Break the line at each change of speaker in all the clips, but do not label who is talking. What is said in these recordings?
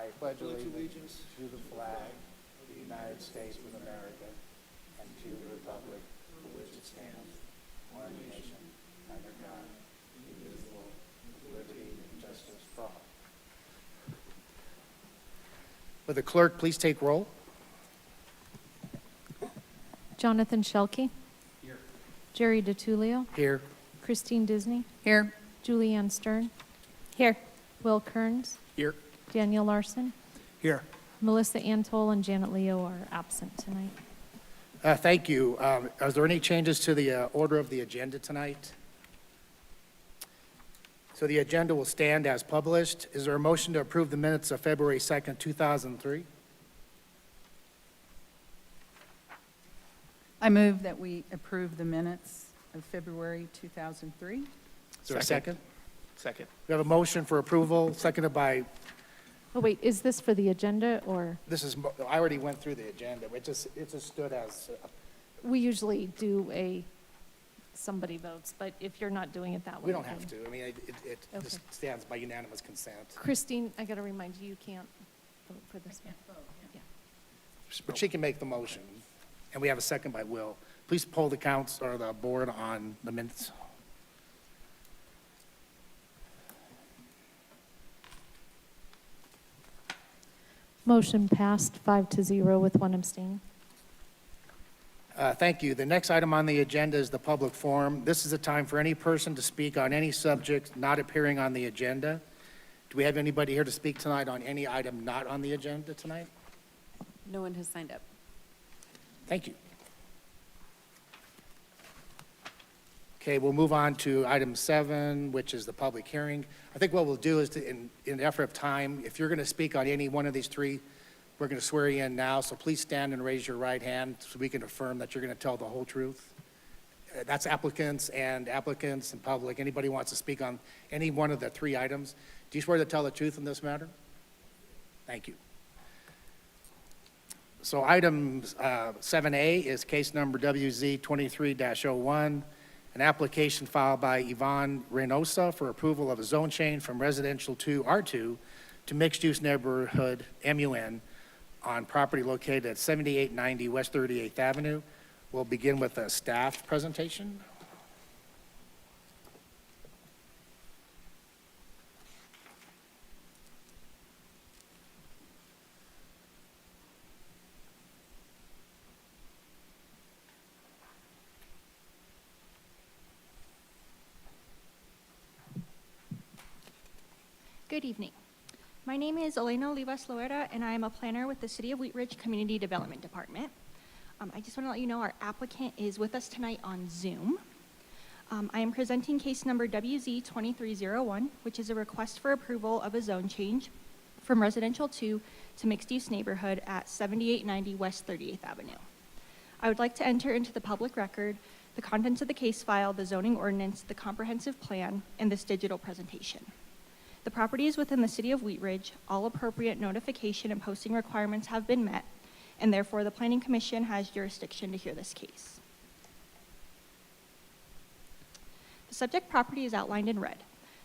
I pledge allegiance to the flag of the United States of America and to the republic for which it stands, one nation, under God, indivisible, with liberty and justice for all. Will the clerk please take roll?
Jonathan Shelkey. Here. Jerry DiTullio.
Here.
Christine Disney.
Here.
Julianne Stern.
Here.
Will Kearns.
Here.
Daniel Larson.
Here.
Melissa Antol and Janet Leo are absent tonight.
Thank you. Are there any changes to the order of the agenda tonight? So the agenda will stand as published. Is there a motion to approve the minutes of February 2nd, 2003?
I move that we approve the minutes of February 2003.
Is there a second?
Second.
We have a motion for approval, seconded by,
Oh, wait, is this for the agenda or?
I already went through the agenda. It just stood as,
We usually do somebody votes, but if you're not doing it that way.
we don't
then-
have to. I mean, it
Okay.
just stands by unanimous consent.
Christine, I got to remind you, you can't vote for this one. Yeah.
But she can make the motion, and we have a second by Will. Please poll the counts or the board on the minutes.
Motion passed 5-0 with one abstain.
Thank you. The next item on the agenda is the public forum. This is a time for any person to speak on any subject not appearing on the agenda. Do we have anybody here to speak tonight on any item not on the agenda tonight?
No one has signed up.
Thank you. Okay, we'll move on to item 7, which is the public hearing. I think what we'll do is, in the effort of time, if you're going to speak on any one of these three, we're going to swear you in now, so please stand and raise your right hand so we can affirm that you're going to tell the whole truth. That's applicants and public. Anybody who wants to speak on any one of the three items. Do you swear to tell the truth in this matter? Thank you. So item 7A is case number WZ 23-01, an application filed by Yvonne Reynosa for approval of a zone change from residential to R2 to mixed-use neighborhood MUN on property located at 7890 West 38th Avenue. We'll begin with a staff presentation.
Good evening. My name is Elena Olivas Loera, and I am a planner with the City of Wheat Ridge Community Development Department. I just want to let you know our applicant is with us tonight on Zoom. I am presenting case number WZ 2301, which is a request for approval of a zone change from residential 2 to mixed-use neighborhood at 7890 West 38th Avenue. I would like to enter into the public record the contents of the case file, the zoning ordinance, the comprehensive plan, and this digital presentation. The property is within the City of Wheat Ridge. All appropriate notification and posting requirements have been met, and therefore the Planning Commission has jurisdiction to hear this case. The subject property is outlined in red.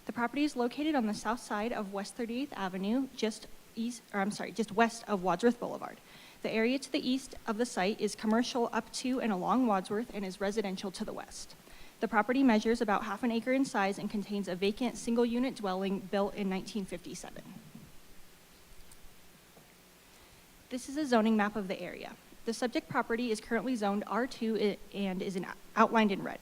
The property is located on the south side of West 38th Avenue, just west of Wadsworth Boulevard. The area to the east of the site is commercial up to and along Wadsworth and is residential to the west. The property measures about half an acre in size and contains a vacant single-unit dwelling built in 1957. This is a zoning map of the area. The subject property is currently zoned R2 and is outlined in red.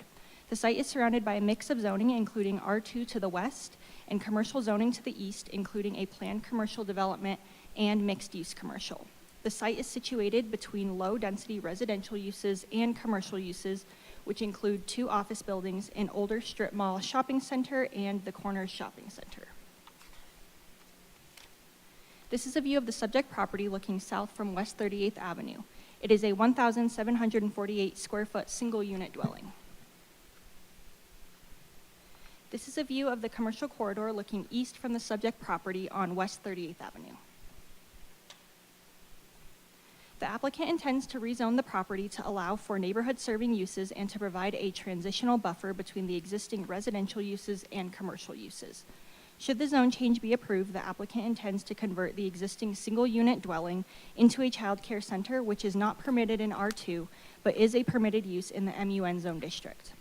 The site is surrounded by a mix of zoning, including R2 to the west and commercial zoning to the east, including a planned commercial development and mixed-use commercial. The site is situated between low-density residential uses and commercial uses, which include 2 office buildings, an older strip mall shopping center, and the Corners Shopping Center. This is a view of the subject property looking south from West 38th Avenue. It is a 1,748 square foot single unit dwelling. This is a view of the commercial corridor looking east from the subject property on West 38th Avenue. The applicant intends to rezone the property to allow for neighborhood-serving uses and to provide a transitional buffer between the existing residential uses and commercial uses. Should the zone change be approved, the applicant intends to convert the existing single-unit dwelling into a child care center, which is not permitted in R2, but is a permitted use in the MUN zone district.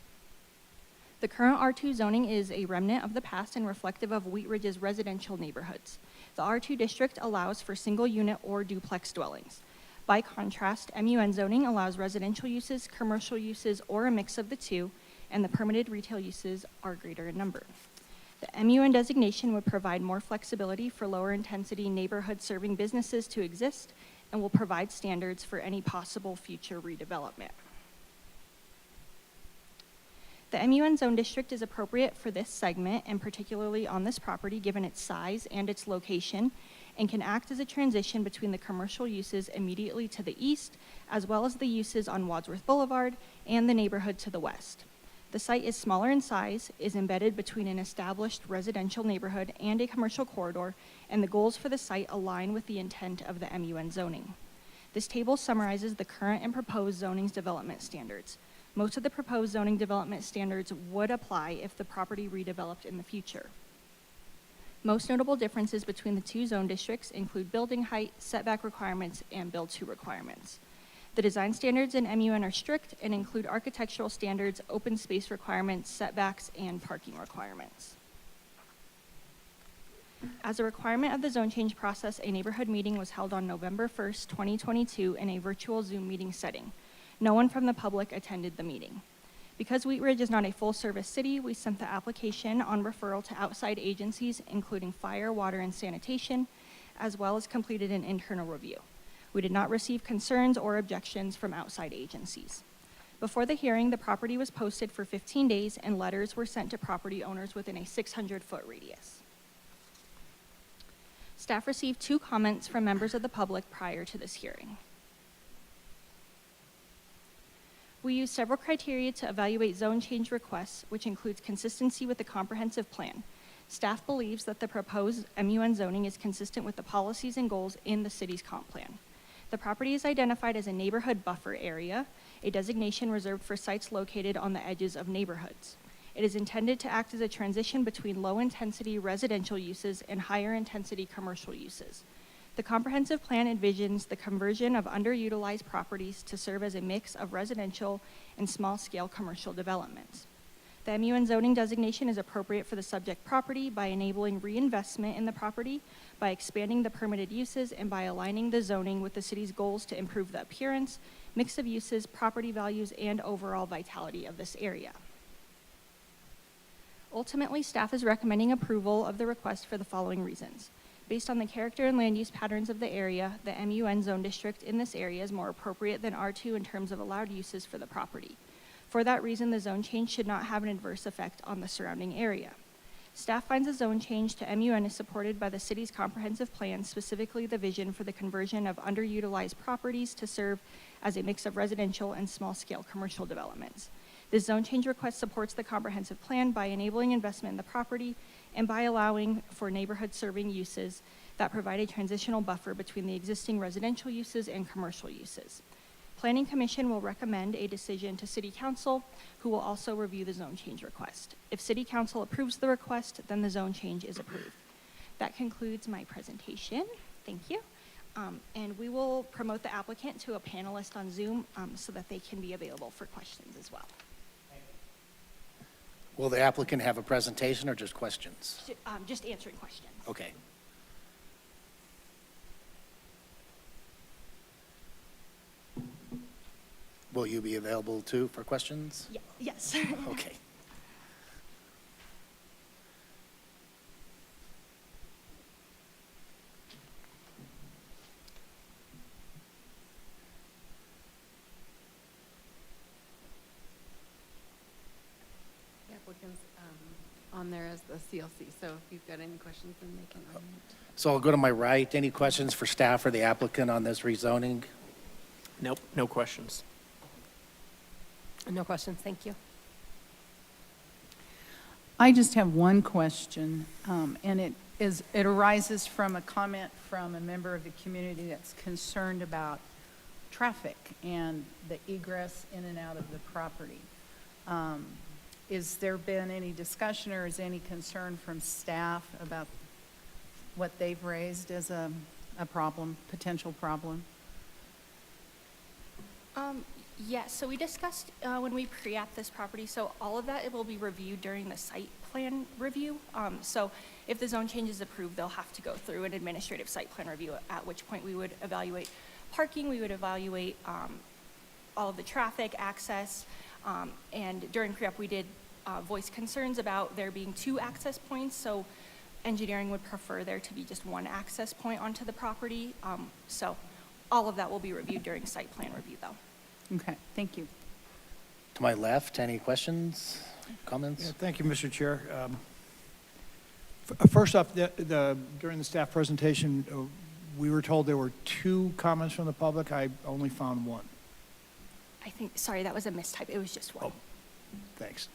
The current R2 zoning is a remnant of the past and reflective of Wheat Ridge's residential neighborhoods. The R2 district allows for single-unit or duplex dwellings. By contrast, MUN zoning allows residential uses, commercial uses, or a mix of the two, and the permitted retail uses are greater in number. The MUN designation would provide more flexibility for lower-intensity neighborhood-serving businesses to exist and will provide standards for any possible future redevelopment. The MUN zone district is appropriate for this segment and particularly on this property given its size and its location, and can act as a transition between the commercial uses immediately to the east as well as the uses on Wadsworth Boulevard and the neighborhood to the west. The site is smaller in size, is embedded between an established residential neighborhood and a commercial corridor, and the goals for the site align with the intent of the MUN zoning. This table summarizes the current and proposed zoning's development standards. Most of the proposed zoning development standards would apply if the property redeveloped in the future. Most notable differences between the two zone districts include building height, setback requirements, and build-to requirements. The design standards in MUN are strict and include architectural standards, open space requirements, setbacks, and parking requirements. As a requirement of the zone change process, a neighborhood meeting was held on November 1st, 2022 in a virtual Zoom meeting setting. No one from the public attended the meeting. Because Wheat Ridge is not a full-service city, we sent the application on referral to outside agencies, including fire, water, and sanitation, as well as completed an internal review. We did not receive concerns or objections from outside agencies. Before the hearing, the property was posted for 15 days and letters were sent to property owners within a 600-foot radius. Staff received 2 comments from members of the public prior to this hearing. We used several criteria to evaluate zone change requests, which includes consistency with the comprehensive plan. Staff believes that the proposed MUN zoning is consistent with the policies and goals in the city's comp plan. The property is identified as a neighborhood buffer area, a designation reserved for sites located on the edges of neighborhoods. It is intended to act as a transition between low-intensity residential uses and higher-intensity commercial uses. The comprehensive plan envisions the conversion of underutilized properties to serve as a mix of residential and small-scale commercial developments. The MUN zoning designation is appropriate for the subject property by enabling reinvestment in the property, by expanding the permitted uses, and by aligning the zoning with the city's goals to improve the appearance, mix of uses, property values, and overall vitality of this area. Ultimately, staff is recommending approval of the request for the following reasons. Based on the character and land use patterns of the area, the MUN zone district in this area is more appropriate than R2 in terms of allowed uses for the property. For that reason, the zone change should not have an adverse effect on the surrounding area. Staff finds the zone change to MUN is supported by the city's comprehensive plan, specifically the vision for the conversion of underutilized properties to serve as a mix of residential and small-scale commercial developments. This zone change request supports the comprehensive plan by enabling investment in the property and by allowing for neighborhood-serving uses that provide a transitional buffer between the existing residential uses and commercial uses. Planning Commission will recommend a decision to City Council, who will also review the zone change request. If City Council approves the request, then the zone change is approved. That concludes my presentation. Thank you. And we will promote the applicant to a panelist on Zoom so that they can be available for questions as well.
Will the applicant have a presentation or just questions?
Just answering questions.
Okay. Will you be available too for questions?
Yeah, yes.
Okay.
The applicant's on there as the CLC, so if you've got any questions, then they can unmute.
So I'll go to my right. Any questions for staff or the applicant on this rezoning?
Nope, no questions.
No questions, thank you.
I just have one question, and it arises from a comment from a member of the community that's concerned about traffic and the egress in and out of the property. is there been any discussion or is any concern from staff about what they've raised as a problem, potential problem?
Yes, so we discussed when we pre-app this property, so all of that, it will be reviewed during the site plan review. So if the zone change is approved, they'll have to go through an administrative site plan review, at which point we would evaluate parking, we would evaluate all of the traffic, access, and during pre-app, we did voice concerns about there being 2 access points, so engineering would prefer there to be just 1 access point onto the property. So all of that will be reviewed during site plan review, though.
Okay, thank you.
To my left, any questions, comments?
Yeah, thank you, Mr. Chair. First off, during the staff presentation, we were told there were 2 comments from the public. I only found 1.
I think, sorry, that was a mistype. It was just 1.
Oh, thanks.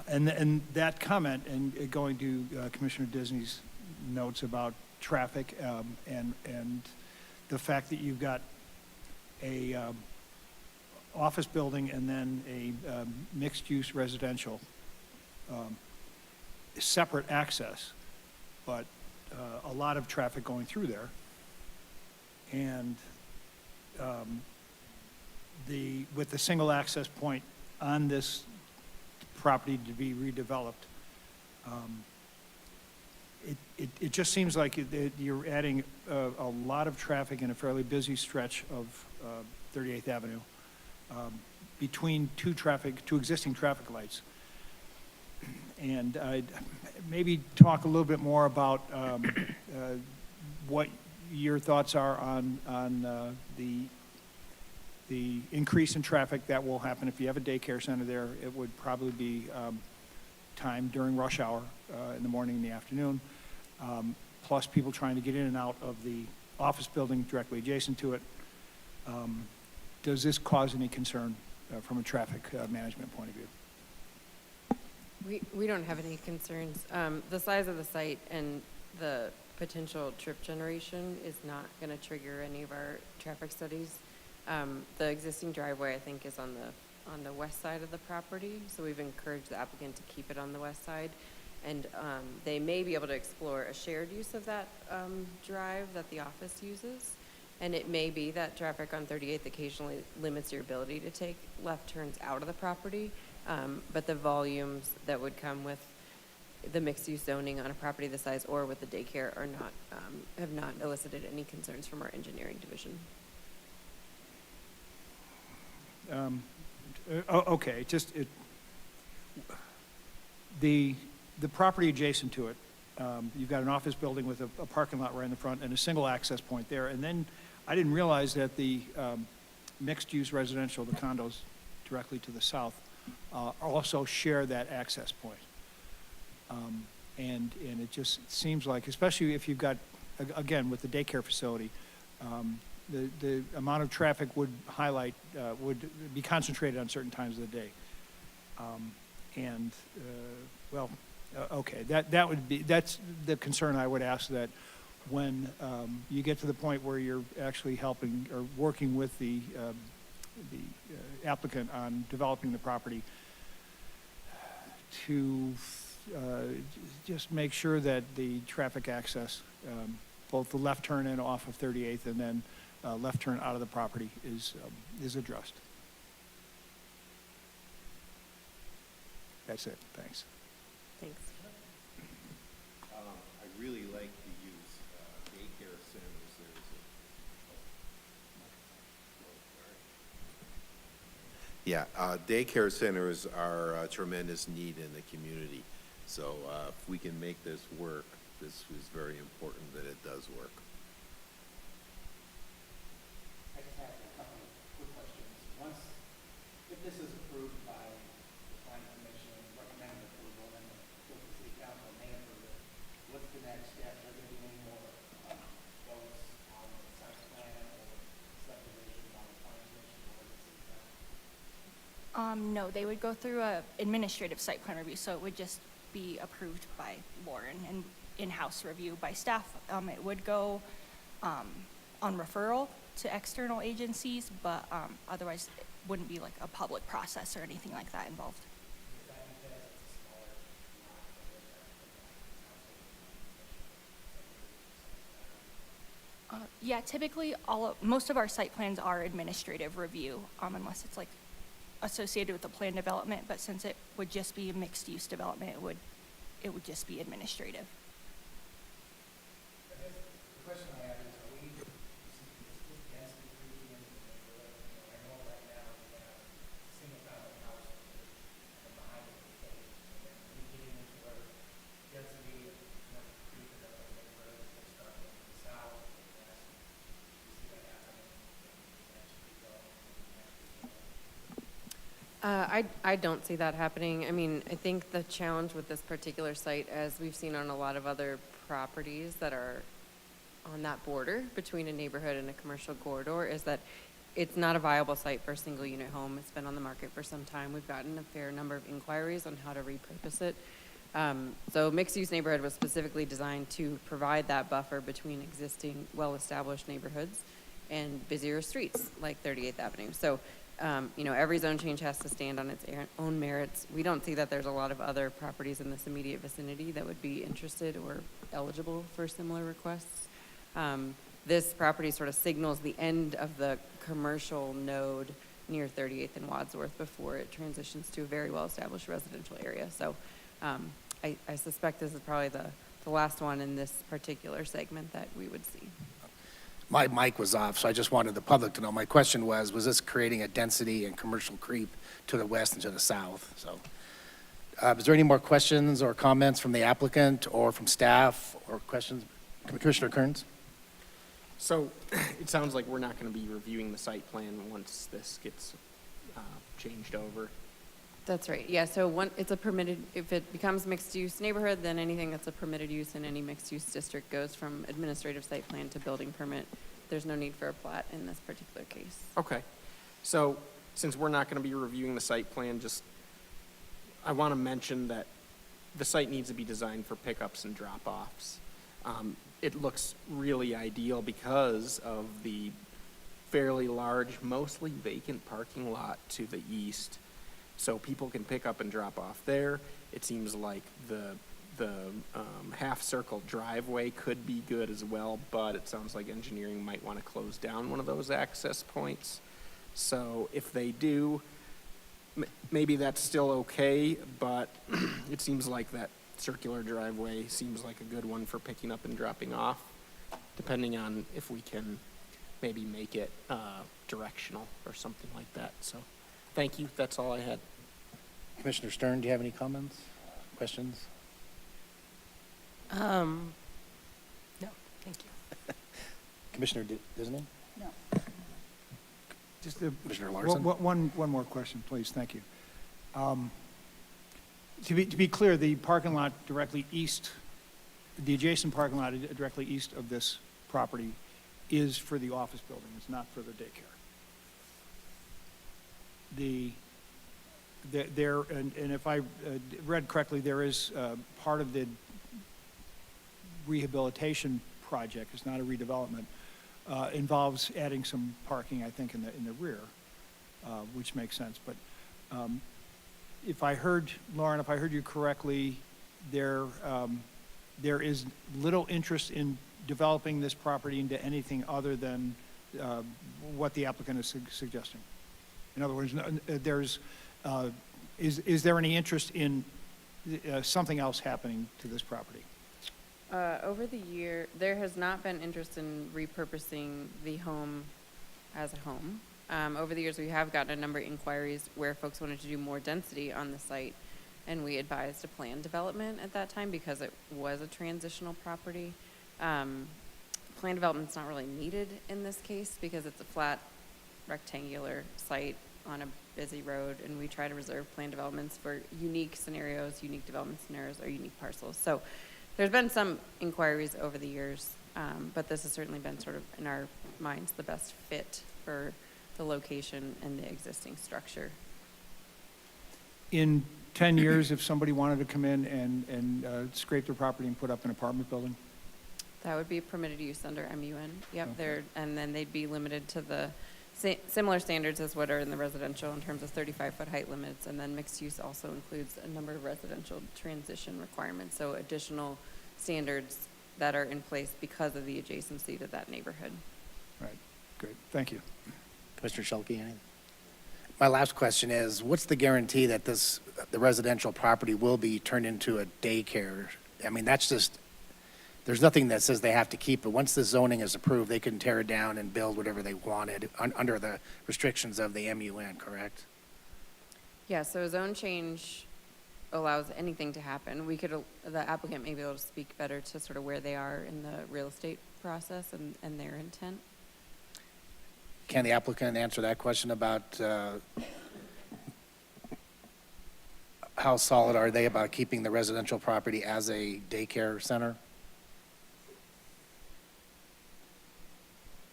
And that comment, and going to Commissioner Disney's notes about traffic and the fact that you've got a office building and then a mixed-use residential, separate access, but a lot of traffic going through there. And with the single access point on this property to be redeveloped, it just seems like you're adding a lot of traffic in a fairly busy stretch of 38th Avenue between 2 existing traffic lights. And maybe talk a little bit more about what your thoughts are on the increase in traffic that will happen if you have a daycare center there. It would probably be timed during rush hour in the morning and the afternoon, plus people trying to get in and out of the office building directly adjacent to it. Does this cause any concern from a traffic management point of view?
We don't have any concerns. The size of the site and the potential trip generation is not going to trigger any of our traffic studies. The existing driveway, I think, is on the west side of the property, so we've encouraged the applicant to keep it on the west side. And they may be able to explore a shared use of that drive that the office uses. And it may be that traffic on 38th occasionally limits your ability to take left turns out of the property. But the volumes that would come with the mixed-use zoning on a property this size or with the daycare are not, have not elicited any concerns from our engineering division.
Okay, the property adjacent to it, you've got an office building with a parking lot right in the front and a single access point there. And then I didn't realize that the mixed-use residential, the condos directly to the south, also share that access point. And it just seems like, especially if you've got, again, with the daycare facility, the amount of traffic would be concentrated on certain times of the day. Okay, that's the concern I would ask, that when you get to the point where you're actually helping or working with the applicant on developing the property, to just make sure that the traffic access, both the left turn in off of 38th and then left turn out of the property is addressed. That's it. Thanks.
Thanks.
I really like the use daycare centers. Daycare centers are a tremendous need in the community. So if we can make this work, this is very important that it does work.
I just have a couple of quick questions. Once, if this is approved by the planning commission, recommended approval, then the city council may approve it, what's the next step? Are there going to be any more votes on the site plan or subdivision by the planning commission or the city council?
No, they would go through a administrative site plan review, so it would just be approved by Lauren and in-house review by staff. It would go on referral to external agencies, but otherwise it wouldn't be like a public process or anything like that involved.
Does that
Yeah, typically, most of our site plans are administrative review, unless it's like associated with the plan development, but since it would just be mixed-use development, it would just be administrative.
The question I have is, are we, is this density creeping into the neighborhood? I know right now we have single-family houses and behind it, and then we getting into where density of commercial creep in the neighborhood is starting to the south and west. You see that happening in the next redevelopment,
I don't see that happening. I mean, I think the challenge with this particular site, as we've seen on a lot of other properties that are on that border between a neighborhood and a commercial corridor, is that it's not a viable site for a single-unit home. It's been on the market for some time. We've gotten a fair number of inquiries on how to repurpose it. So mixed-use neighborhood was specifically designed to provide that buffer between existing, well-established neighborhoods and busier streets like 38th Avenue. So, every zone change has to stand on its own merits. We don't see that there's a lot of other properties in this immediate vicinity that would be interested or eligible for similar requests. This property sort of signals the end of the commercial node near 38th and Wadsworth before it transitions to a very well-established residential area. So I suspect this is probably the last one in this particular segment that we would see.
My mic was off, so I just wanted the public to know. My question was this creating a density and commercial creep to the west and to the south? So, is there any more questions or comments from the applicant or from staff or questions? Commissioner Kearns?
So it sounds like we're not going to be reviewing the site plan once this gets changed over.
That's right. Yeah, so it's a permitted, if it becomes mixed-use neighborhood, then anything that's a permitted use in any mixed-use district goes from administrative site plan to building permit. There's no need for a plat in this particular case.
Okay. So since we're not going to be reviewing the site plan, I want to mention that the site needs to be designed for pickups and drop-offs. It looks really ideal because of the fairly large, mostly vacant parking lot to the east. So people can pick up and drop off there. It seems like the half-circle driveway could be good as well, but it sounds like engineering might want to close down one of those access points. So if they do, maybe that's still okay, but it seems like that circular driveway seems like a good one for picking up and dropping off, depending on if we can maybe make it directional or something like that. So thank you. That's all I had.
Commissioner Stern, do you have any comments, questions?
No, thank you.
Commissioner Disney?
No.
Just
Commissioner Larson?
one more question, please. Thank you. To be clear, the parking lot directly east, the adjacent parking lot directly east of this property is for the office building. It's not for the daycare. And if I read correctly, there is part of the rehabilitation project, it's not a redevelopment, involves adding some parking, I think, in the rear, which makes sense. But if I heard, Lauren, if I heard you correctly, there is little interest in developing this property into anything other than what the applicant is suggesting. In other words, is there any interest in something else happening to this property?
Over the year, there has not been interest in repurposing the home as a home. Over the years, we have gotten a number of inquiries where folks wanted to do more density on the site, and we advised a plan development at that time because it was a transitional property. Plan development's not really needed in this case because it's a flat rectangular site on a busy road, and we try to reserve plan developments for unique scenarios, unique development scenarios, or unique parcels. So there's been some inquiries over the years, but this has certainly been sort of, in our minds, the best fit for the location and the existing structure.
In 10 years, if somebody wanted to come in and scrape their property and put up an apartment building?
That would be permitted use under MUN. Yep,
Okay.
and then they'd be limited to the similar standards as what are in the residential in terms of 35-foot height limits, and then mixed use also includes a number of residential transition requirements, so additional standards that are in place because of the adjacency to that neighborhood.
Right, great, thank you.
Commissioner Schuelke, anything? My last question is, what's the guarantee that the residential property will be turned into a daycare? I mean, that's just, there's nothing that says they have to keep it. Once the zoning is approved, they can tear it down and build whatever they wanted under the restrictions of the MUN, correct?
Yeah, so a zone change allows anything to happen. The applicant may be able to speak better to sort of where they are in the real estate process and their intent.
Can the applicant answer that question about how solid are they about keeping the residential property as a daycare center?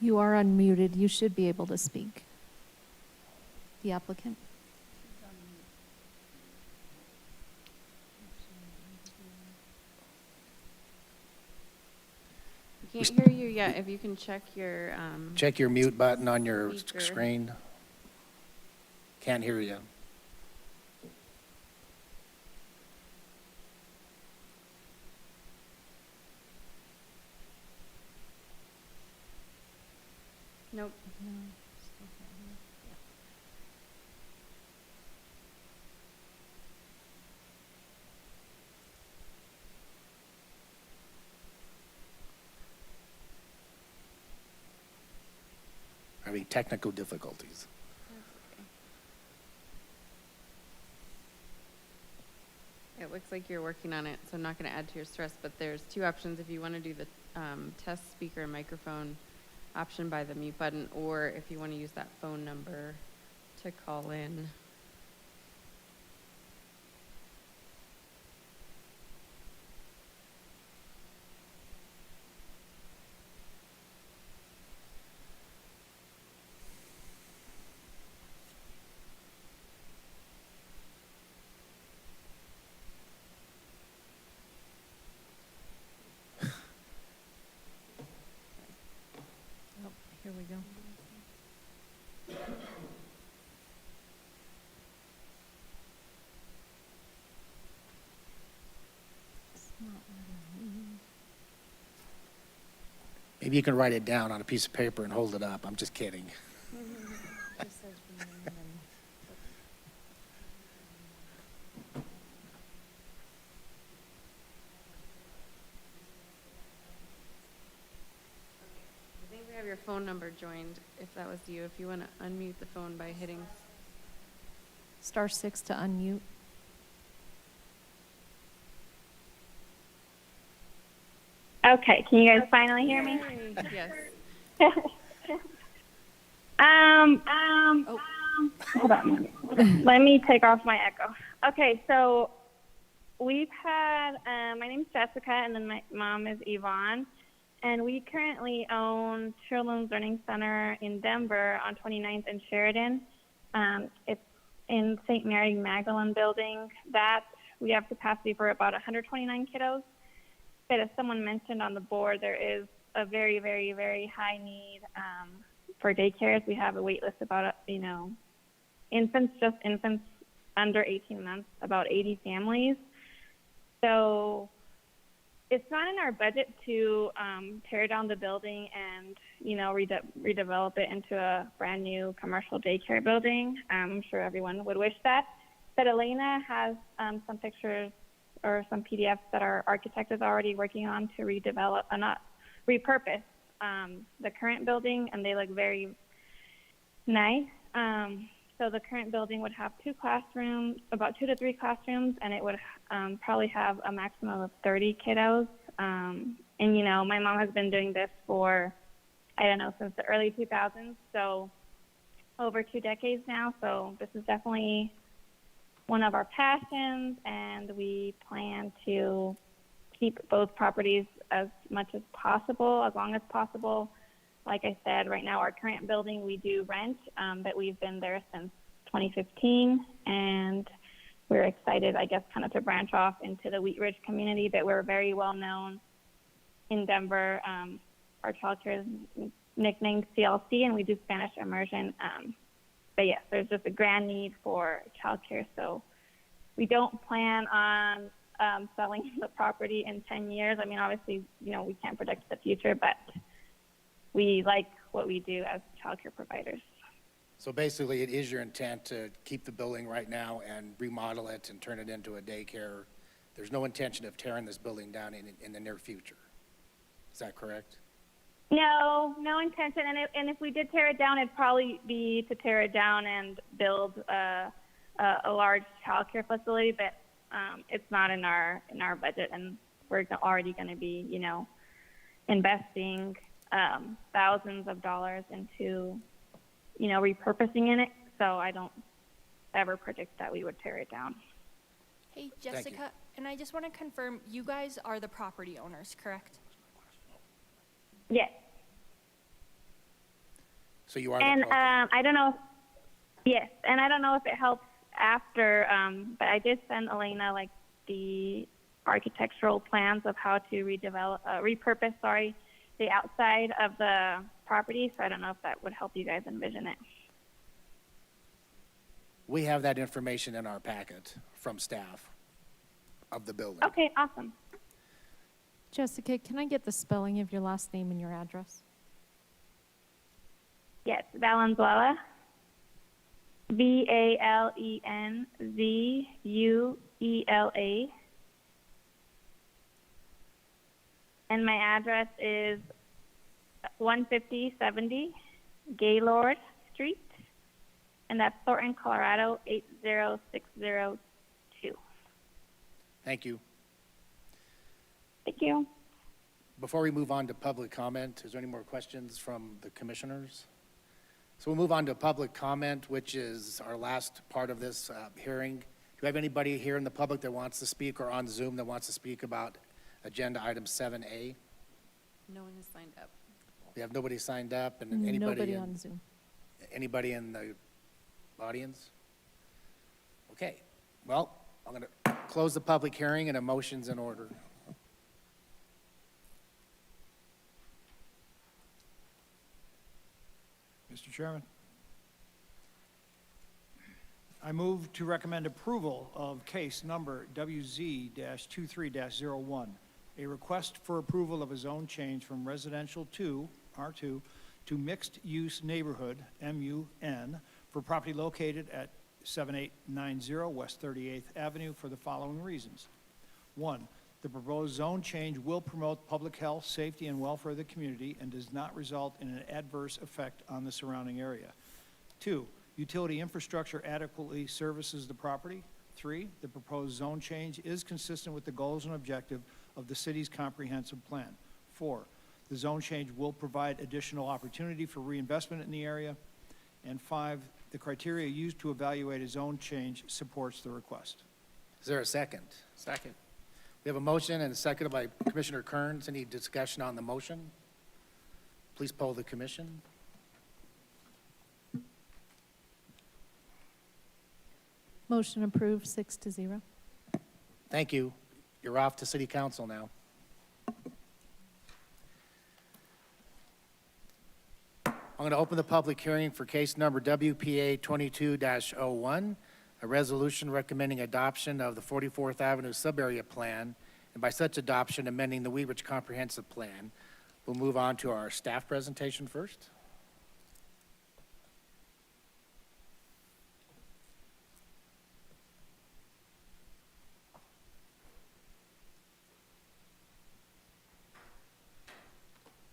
You are unmuted. You should be able to speak. The applicant.
We can't hear you yet. If you can check your,
Check your mute button on your
Speaker.
screen. Can't hear you.
nope.
Having technical difficulties.
It looks like you're working on it, so I'm not going to add to your stress, but there's two options if you want to do the test speaker and microphone option by the mute button, or if you want to use that phone number to call in.
Oh, here we go. It's not letting me.
Maybe you can write it down on a piece of paper and hold it up. I'm just kidding.
Just says rename and-
I think we have your phone number joined, if that was you. If you want to unmute the phone by hitting
*6 to unmute.
Okay, can you guys finally hear me?
Yes.
Hold on. Let me take off my echo. Okay, so we've had, my name's Jessica, and then my mom is Yvonne, and we currently own Children's Learning Center in Denver on 29th and Sheridan. It's in St. Mary Magdalene building. That we have capacity for about 129 kiddos. But as someone mentioned on the board, there is a very, very, very high need for daycares. We have a wait list about, infants under 18 months, about 80 families. So it's not in our budget to tear down the building and, redevelop it into a brand new commercial daycare building. I'm sure everyone would wish that. But Elena has some pictures or some PDFs that our architect is already working on to redevelop, not repurpose the current building, and they look very nice. So the current building would have about 2 to 3 classrooms, and it would probably have a maximum of 30 kiddos. And my mom has been doing this for, since the early 2000s, so over 2 decades now. So this is definitely one of our passions, and we plan to keep both properties as much as possible, as long as possible. Like I said, right now our current building we do rent, but we've been there since 2015, and we're excited, kind of to branch off into the Wheat Ridge community, but we're very well known in Denver. Our childcare is nicknamed CLC, and we do Spanish immersion. But yes, there's just a grand need for childcare, so we don't plan on selling the property in 10 years. I mean, obviously, we can't predict the future, but we like what we do as childcare providers.
So basically, it is your intent to keep the building right now and remodel it and turn it into a daycare. There's no intention of tearing this building down in the near future. Is that correct?
No intention. And if we did tear it down, it'd probably be to tear it down and build a large childcare facility. But it's not in our budget, and we're already going to be, investing thousands of dollars into, repurposing in it. So I don't ever predict that we would tear it down.
Hey,
you.
Jessica, and I just want to confirm, you guys are the property owners, correct?
Yes.
So you are the
And
property.
I don't know. Yes, and I don't know if it helps after, but I did send Elena like the architectural plans of how to repurpose the outside of the property. So I don't know if that would help you guys envision it.
We have that information in our packet from staff of the building.
Okay, awesome.
Jessica, can I get the spelling of your last name and your address?
Yes, Valenzuela. VALENZUELA. And my address is 15070 Gaylord Street, and that's Thornton, Colorado 80602.
Thank you.
Thank you.
Before we move on to public comment, is there any more questions from the commissioners? So we'll move on to public comment, which is our last part of this hearing. Do we have anybody here in the public that wants to speak or on Zoom that wants to speak about agenda item 7A?
No one has signed up.
We have nobody signed up, and anybody
on Zoom.
anybody in the audience? Okay, well, I'm going to close the public hearing and a motion's in order.
Mr. Chairman, I move to recommend approval of case number WZ-23-01, a request for approval of a zone change from residential to R2 to mixed-use neighborhood, MUN, for property located at 7890 West 38th Avenue for the following reasons. 1, the proposed zone change will promote public health, safety, and welfare of the community and does not result in an adverse effect on the surrounding area. 2, utility infrastructure adequately services the property. 3, the proposed zone change is consistent with the goals and objective of the city's comprehensive plan. 4, the zone change will provide additional opportunity for reinvestment in the area. And 5, the criteria used to evaluate a zone change supports the request.
Is there a second?
Second.
We have a motion and a second by Commissioner Kearns. Any discussion on the motion? Please poll the commission.
Motion approved, 6-0.
Thank you. You're off to city council now. I'm going to open the public hearing for case number WPA 22-01, a resolution recommending adoption of the 44th Avenue Sub-Area Plan, and by such adoption, amending the Wheat Ridge Comprehensive Plan. We'll move on to our staff presentation first.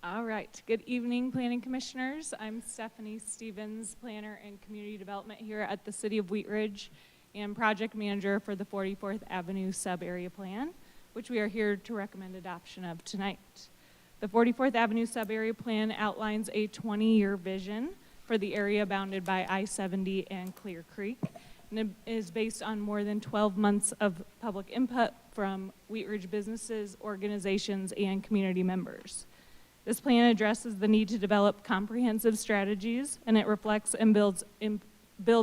All right. Good evening, Planning Commissioners. I'm Stephanie Stevens, Planner and Community Development here at the City of Wheat Ridge and Project Manager for the 44th Avenue Sub-Area Plan, which we are here to recommend adoption of tonight. The 44th Avenue Sub-Area Plan outlines a 20-year vision for the area bounded by I-70 and Clear Creek, and it is based on more than 12 months of public input from Wheat Ridge businesses, organizations, and community members. This plan addresses the need to develop comprehensive strategies, and it reflects and builds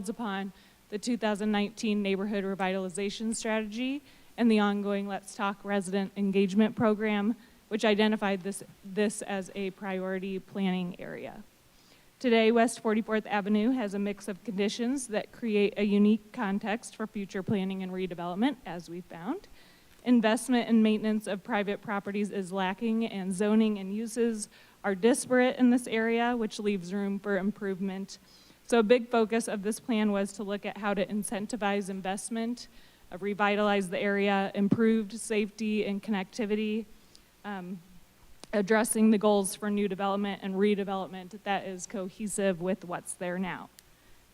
upon the 2019 Neighborhood Revitalization Strategy and the ongoing Let's Talk Resident Engagement Program, which identified this as a priority planning area. Today, West 44th Avenue has a mix of conditions that create a unique context for future planning and redevelopment, as we found. Investment and maintenance of private properties is lacking, and zoning and uses are disparate in this area, which leaves room for improvement. So a big focus of this plan was to look at how to incentivize investment, revitalize the area, improved safety and connectivity, addressing the goals for new development and redevelopment that is cohesive with what's there now.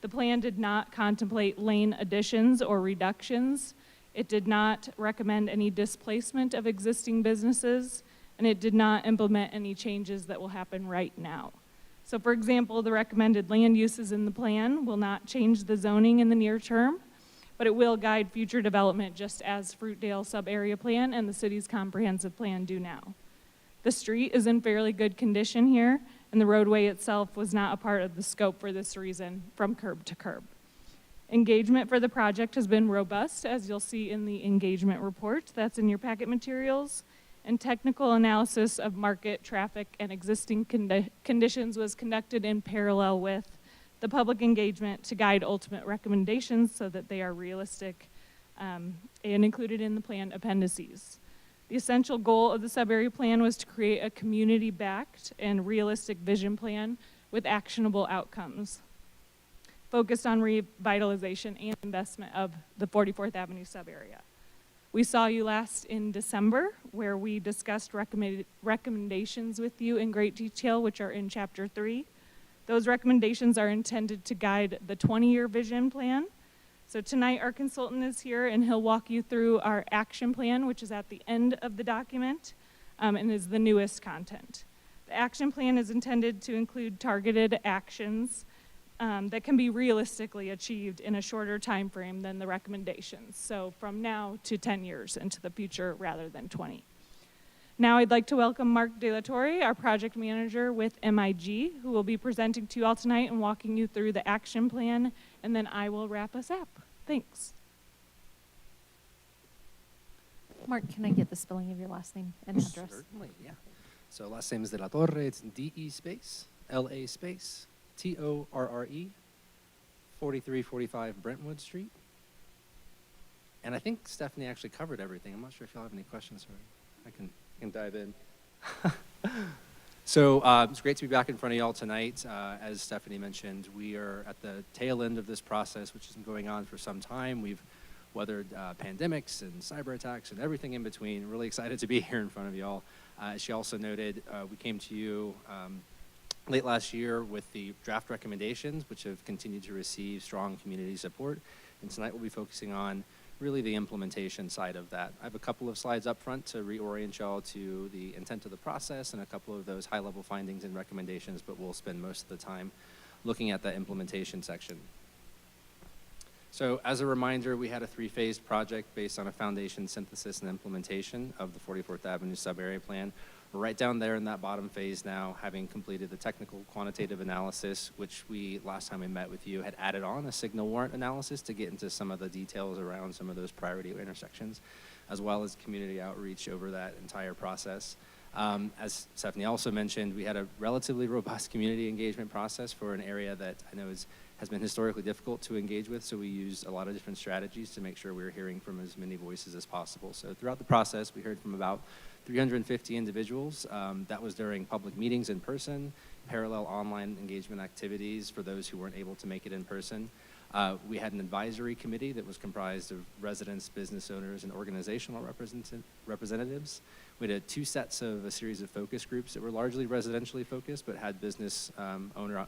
The plan did not contemplate lane additions or reductions. It did not recommend any displacement of existing businesses, and it did not implement any changes that will happen right now. So for example, the recommended land uses in the plan will not change the zoning in the near term, but it will guide future development just as Fruitdale Sub-Area Plan and the city's comprehensive plan do now. The street is in fairly good condition here, and the roadway itself was not a part of the scope for this reason, from curb to curb. Engagement for the project has been robust, as you'll see in the engagement report that's in your packet materials, and technical analysis of market, traffic, and existing conditions was conducted in parallel with the public engagement to guide ultimate recommendations so that they are realistic and included in the plan appendices. The essential goal of the sub-area plan was to create a community-backed and realistic vision plan with actionable outcomes, focused on revitalization and investment of the 44th Avenue sub-area. We saw you last in December, where we discussed recommendations with you in great detail, which are in Chapter 3. Those recommendations are intended to guide the 20-year vision plan. So tonight our consultant is here and he'll walk you through our action plan, which is at the end of the document and is the newest content. The action plan is intended to include targeted actions that can be realistically achieved in a shorter time frame than the recommendations. So from now to 10 years into the future rather than 20. Now I'd like to welcome Mark De La Torre, our project manager with MIG, who will be presenting to you all tonight and walking you through the action plan, and then I will wrap us up. Thanks.
Mark, can I get the spelling of your last name and address?
Certainly, yeah. So last name is De La Torre. It's D-E space, L-A space, T-O-R-R-E, 4345 Brentwood Street. And I think Stephanie actually covered everything. I'm not sure if y'all have any questions for her. I can dive in. So it's great to be back in front of y'all tonight. As Stephanie mentioned, we are at the tail end of this process, which has been going on for some time. We've weathered pandemics and cyber attacks and everything in between. Really excited to be here in front of y'all. As she also noted, we came to you late last year with the draft recommendations, which have continued to receive strong community support. And tonight we'll be focusing on really the implementation side of that. I have a couple of slides up front to reorient y'all to the intent of the process and a couple of those high-level findings and recommendations, but we'll spend most of the time looking at the implementation section. So as a reminder, we had a three-phased project based on a foundation synthesis and implementation of the 44th Avenue sub-area plan. We're right down there in that bottom phase now, having completed the technical quantitative analysis, which we, last time we met with you, had added on a signal warrant analysis to get into some of the details around some of those priority intersections, as well as community outreach over that entire process. As Stephanie also mentioned, we had a relatively robust community engagement process for an area that I know has been historically difficult to engage with, so we used a lot of different strategies to make sure we were hearing from as many voices as possible. So throughout the process, we heard from about 350 individuals. That was during public meetings in person, parallel online engagement activities for those who weren't able to make it in person. We had an advisory committee that was comprised of residents, business owners, and organizational representatives. We had two sets of a series of focus groups that were largely residentially focused, but had business owner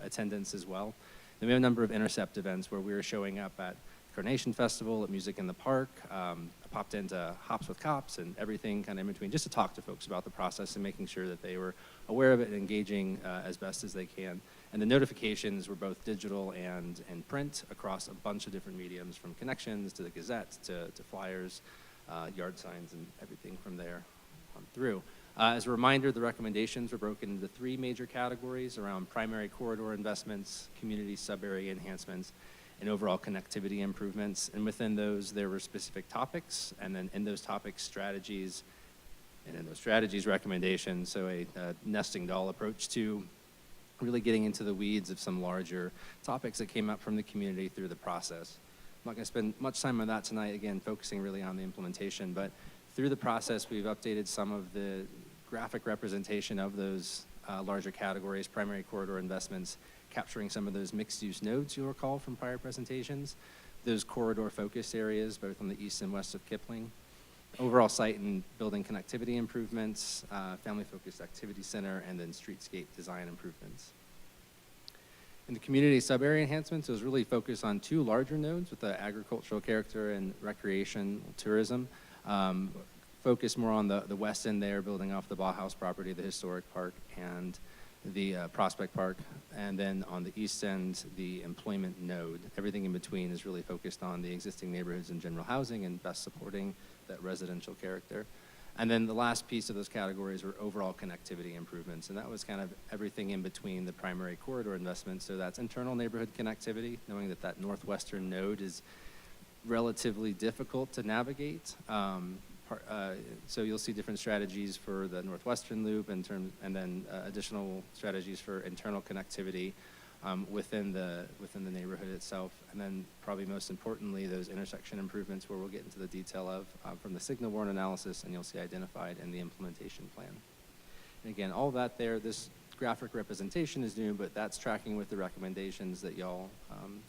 attendance as well. Then we have a number of intercept events where we were showing up at Carnation Festival, at Music in the Park. I popped into Hops with Cops and everything kind of in between, just to talk to folks about the process and making sure that they were aware of it and engaging as best as they can. And the notifications were both digital and print across a bunch of different mediums, from connections to the Gazette to flyers, yard signs, and everything from there on through. As a reminder, the recommendations were broken into three major categories around primary corridor investments, community sub-area enhancements, and overall connectivity improvements. And within those, there were specific topics, and then in those topics, strategies, and in those strategies, recommendations. So a nesting doll approach to really getting into the weeds of some larger topics that came up from the community through the process. not going to spend much time on that tonight, again, focusing really on the implementation. But through the process, we've updated some of the graphic representation of those larger categories, primary corridor investments, capturing some of those mixed-use nodes you'll recall from prior presentations, those corridor focus areas, both on the east and west of Kipling, overall site and building connectivity improvements, family-focused activity center, and then streetscape design improvements. In the community sub-area enhancements, it was really focused on two larger nodes with the agricultural character and recreation tourism. Focused more on the west end there, building off the Bauhaus property, the historic park, and the Prospect Park. And then on the east end, the employment node. Everything in between is really focused on the existing neighborhoods and general housing and best supporting that residential character. And then the last piece of those categories were overall connectivity improvements, and that was kind of everything in between the primary corridor investments. So that's internal neighborhood connectivity, knowing that that northwestern node is relatively difficult to navigate. So you'll see different strategies for the northwestern loop and then additional strategies for internal connectivity within the neighborhood itself. And then probably most importantly, those intersection improvements where we'll get into the detail of from the signal warrant analysis, and you'll see identified in the implementation plan. And again, all that there, this graphic representation is new, but that's tracking with the recommendations that y'all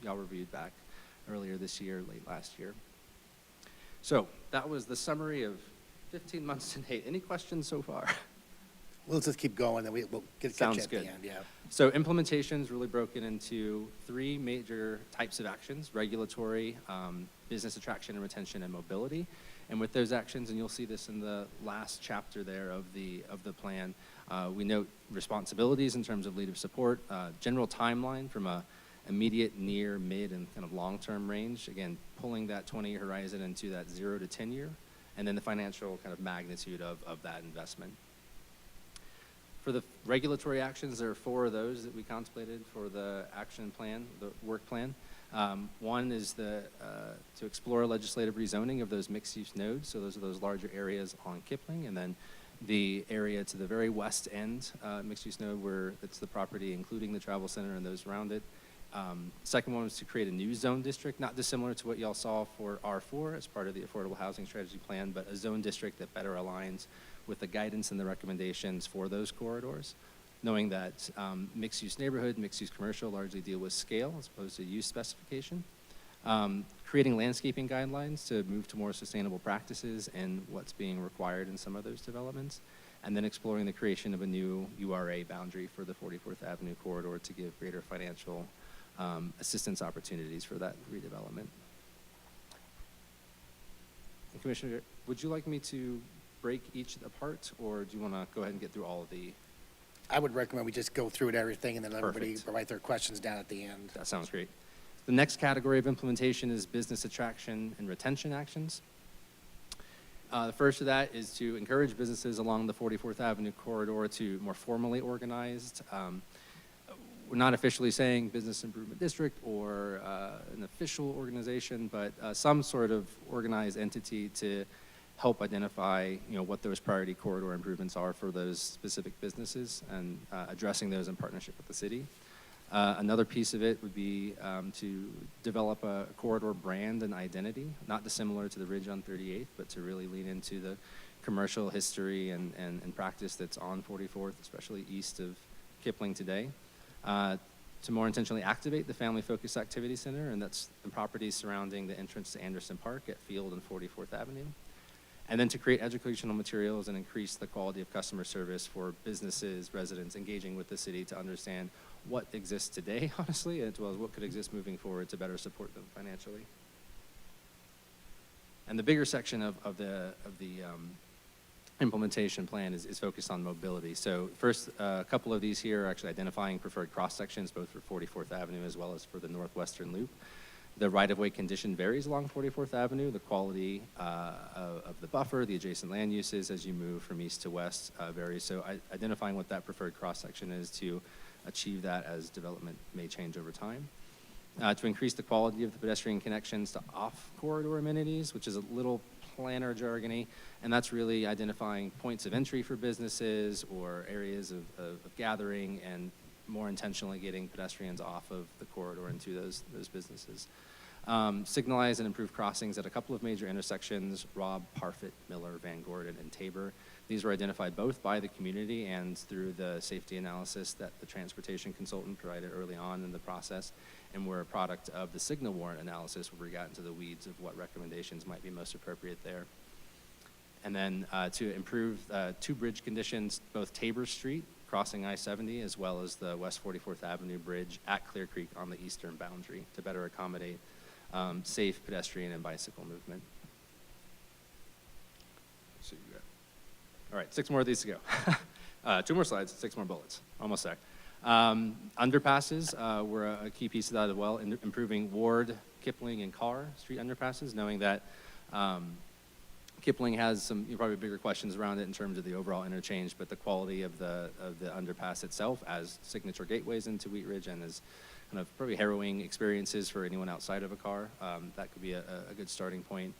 reviewed back earlier this year, late last year. So that was the summary of 15 months to date. Any questions so far?
We'll just keep going, then we'll get
Sounds
you at the
good.
end, yeah.
So implementation is really broken into three major types of actions: regulatory, business attraction and retention, and mobility. And with those actions, and you'll see this in the last chapter there of the plan, we note responsibilities in terms of leadership support, general timeline from a immediate, near, mid, and kind of long-term range. Again, pulling that 20-year horizon into that 0 to 10-year, and then the financial kind of magnitude of that investment. For the regulatory actions, there are 4 of those that we contemplated for the action plan, the work plan. One is to explore legislative rezoning of those mixed-use nodes. So those are those larger areas on Kipling, and then the area to the very west end, mixed-use node, where it's the property including the travel center and those around it. Second one was to create a new zone district, not dissimilar to what y'all saw for R4 as part of the Affordable Housing Strategy Plan, but a zone district that better aligns with the guidance and the recommendations for those corridors, knowing that mixed-use neighborhood, mixed-use commercial largely deal with scale as opposed to use specification. Creating landscaping guidelines to move to more sustainable practices and what's being required in some of those developments. And then exploring the creation of a new URA boundary for the 44th Avenue corridor to give greater financial assistance opportunities for that redevelopment. And Commissioner, would you like me to break each apart, or do you want to go ahead and get through all of the?
I would recommend we just go through it, everything, and then let everybody
Perfect.
write their questions down at the end.
That sounds great. The next category of implementation is business attraction and retention actions. The first of that is to encourage businesses along the 44th Avenue corridor to more formally organized. We're not officially saying business improvement district or an official organization, but some sort of organized entity to help identify, what those priority corridor improvements are for those specific businesses and addressing those in partnership with the city. Another piece of it would be to develop a corridor brand and identity, not dissimilar to the Ridge on 38th, but to really lean into the commercial history and practice that's on 44th, especially east of Kipling today. To more intentionally activate the Family Focused Activity Center, and that's the properties surrounding the entrance to Anderson Park at Field and 44th Avenue. And then to create educational materials and increase the quality of customer service for businesses, residents engaging with the city to understand what exists today, honestly, as well as what could exist moving forward to better support them financially. And the bigger section of the implementation plan is focused on mobility. So first, a couple of these here are actually identifying preferred cross-sections, both for 44th Avenue as well as for the Northwestern Loop. The right-of-way condition varies along 44th Avenue. The quality of the buffer, the adjacent land uses as you move from east to west varies. So identifying what that preferred cross-section is to achieve that as development may change over time. To increase the quality of the pedestrian connections to off-corridor amenities, which is a little planner jargony, and that's really identifying points of entry for businesses or areas of gathering and more intentionally getting pedestrians off of the corridor into those businesses. Signalize and improve crossings at a couple of major intersections, Robb, Parfit, Miller, Van Gordon, and Tabor. These were identified both by the community and through the safety analysis that the transportation consultant provided early on in the process, and were a product of the signal warrant analysis where we got into the weeds of what recommendations might be most appropriate there. And then to improve two bridge conditions, both Tabor Street, crossing I-70, as well as the West 44th Avenue Bridge at Clear Creek on the eastern boundary to better accommodate safe pedestrian and bicycle movement. So you got, all right, 6 more of these to go. 2 more slides, 6 more bullets, almost there. Underpasses were a key piece of that as well, in improving Ward, Kipling, and Carr street underpasses, knowing that Kipling has some probably bigger questions around it in terms of the overall interchange, but the quality of the underpass itself as signature gateways into Wheat Ridge and as kind of probably harrowing experiences for anyone outside of a car, that could be a good starting point.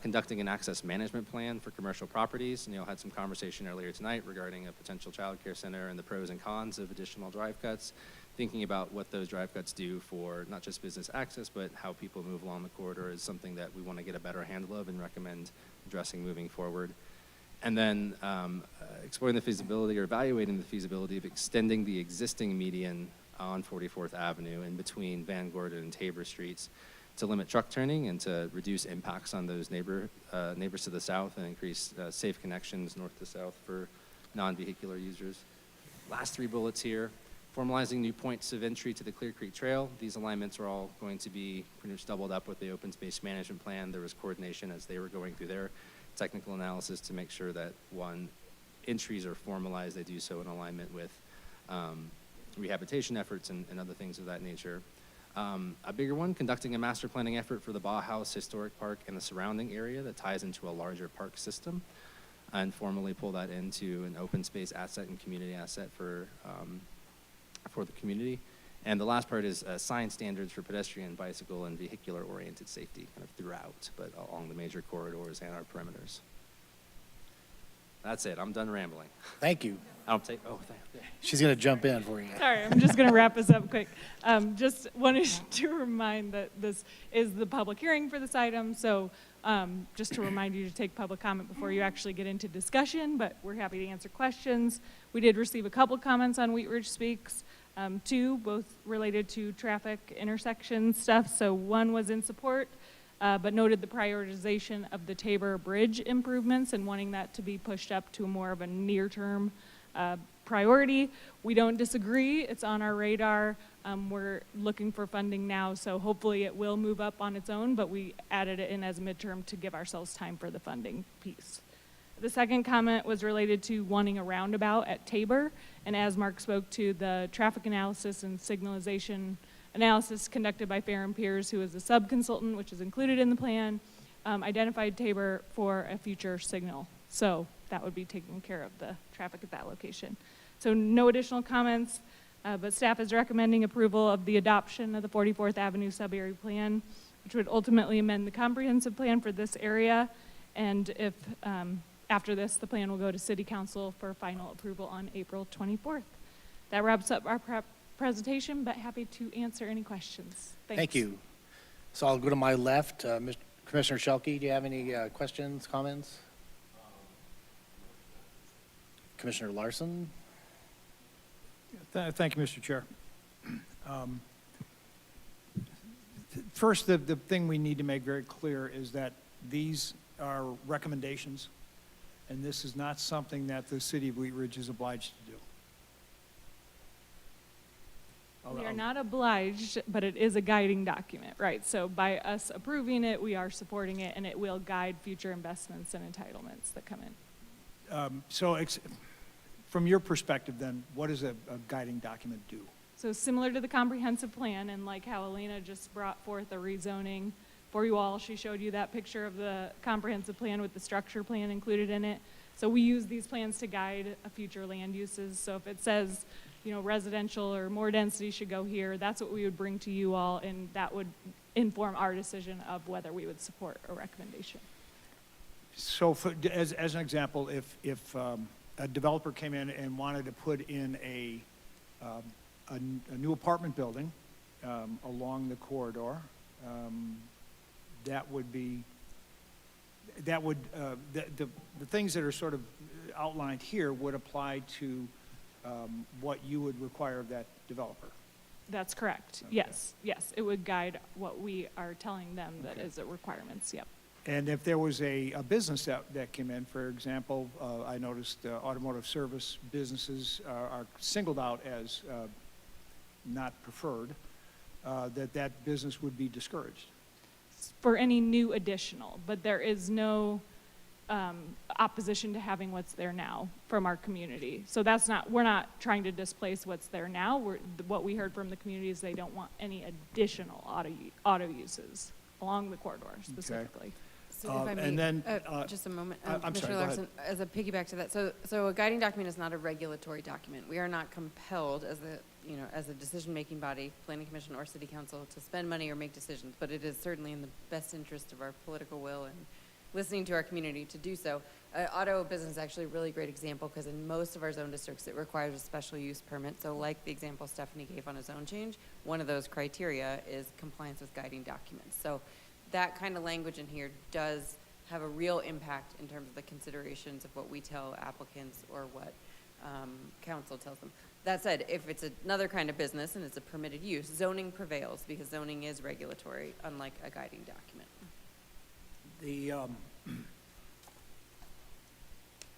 Conducting an access management plan for commercial properties. Neil had some conversation earlier tonight regarding a potential child care center and the pros and cons of additional drive cuts. Thinking about what those drive cuts do for not just business access, but how people move along the corridor is something that we want to get a better handle of and recommend addressing moving forward. And then exploring the feasibility or evaluating the feasibility of extending the existing median on 44th Avenue in between Van Gordon and Tabor Streets to limit truck turning and to reduce impacts on those neighbors to the south and increase safe connections north to south for non-vehicular users. Last 3 bullets here. Formalizing new points of entry to the Clear Creek Trail. These alignments are all going to be pretty much doubled up with the open space management plan. There was coordination as they were going through their technical analysis to make sure that, one, entries are formalized, they do so in alignment with rehabilitation efforts and other things of that nature. A bigger one, conducting a master planning effort for the Bauhaus Historic Park and the surrounding area that ties into a larger park system, and formally pull that into an open space asset and community asset for the community. And the last part is sign standards for pedestrian, bicycle, and vehicular-oriented safety kind of throughout, but along the major corridors and our perimeters. That's it. I'm done rambling.
Thank you.
I'll take, thank you.
She's going to jump in for you.
Sorry, I'm just going to wrap this up quick. Just wanted to remind that this is the public hearing for this item, so just to remind you to take public comment before you actually get into discussion, but we're happy to answer questions. We did receive a couple comments on Wheat Ridge Speaks, 2, both related to traffic intersection stuff. So one was in support, but noted the prioritization of the Tabor Bridge improvements and wanting that to be pushed up to more of a near-term priority. We don't disagree. It's on our radar. We're looking for funding now, so hopefully it will move up on its own, but we added it in as a midterm to give ourselves time for the funding piece. The second comment was related to wanting a roundabout at Tabor, and as Mark spoke to, the traffic analysis and signalization analysis conducted by Fair and Peers, who is a sub-consultant, which is included in the plan, identified Tabor for a future signal. So that would be taking care of the traffic at that location. So no additional comments, but staff is recommending approval of the adoption of the 44th Avenue sub-area plan, which would ultimately amend the comprehensive plan for this area. And if after this, the plan will go to City Council for final approval on April 24th. That wraps up our presentation, but happy to answer any questions. Thanks.
Thank you. So I'll go to my left. Commissioner Shelkey, do you have any questions, comments? Commissioner Larson?
Thank you, Mr. Chair. First, the thing we need to make very clear is that these are recommendations, and this is not something that the city of Wheat Ridge is obliged to do.
We are not obliged, but it is a guiding document, right? So by us approving it, we are supporting it, and it will guide future investments and entitlements that come in.
From your perspective, then, what does a guiding document do?
So similar to the comprehensive plan, and like how Elena just brought forth a rezoning for you all, she showed you that picture of the comprehensive plan with the structure plan included in it. So we use these plans to guide future land uses. So if it says, you know, residential or more density should go here, that's what we would bring to you all, and that would inform our decision of whether we would support a recommendation.
So as an example, if a developer came in and wanted to put in a new apartment building along the corridor, that would be, the things that are sort of outlined here would apply to what you would require of that developer.
That's correct.
Okay.
Yes, yes. It would guide what we are telling them that
Okay.
is a requirements, yep.
And if there was a business that came in, for example, I noticed automotive service businesses are singled out as not preferred, that business would be discouraged.
For any new additional, but there is no opposition to having what's there now from our community. So that's not, we're not trying to displace what's there now. What we heard from the community is they don't want any additional auto uses along the corridor specifically.
So if I may,
And then,
just a moment,
I'm sorry,
Commissioner
go ahead.
Larson, as a piggyback to that, so a guiding document is not a regulatory document. We are not compelled as a decision-making body, planning commission or city council, to spend money or make decisions, but it is certainly in the best interest of our political will and listening to our community to do so. Auto business is actually a really great example because in most of our zone districts, it requires a special use permit. So like the example Stephanie gave on a zone change, one of those criteria is compliance with guiding documents. So that kind of language in here does have a real impact in terms of the considerations of what we tell applicants or what council tells them. That said, if it's another kind of business and it's a permitted use, zoning prevails because zoning is regulatory, unlike a guiding document.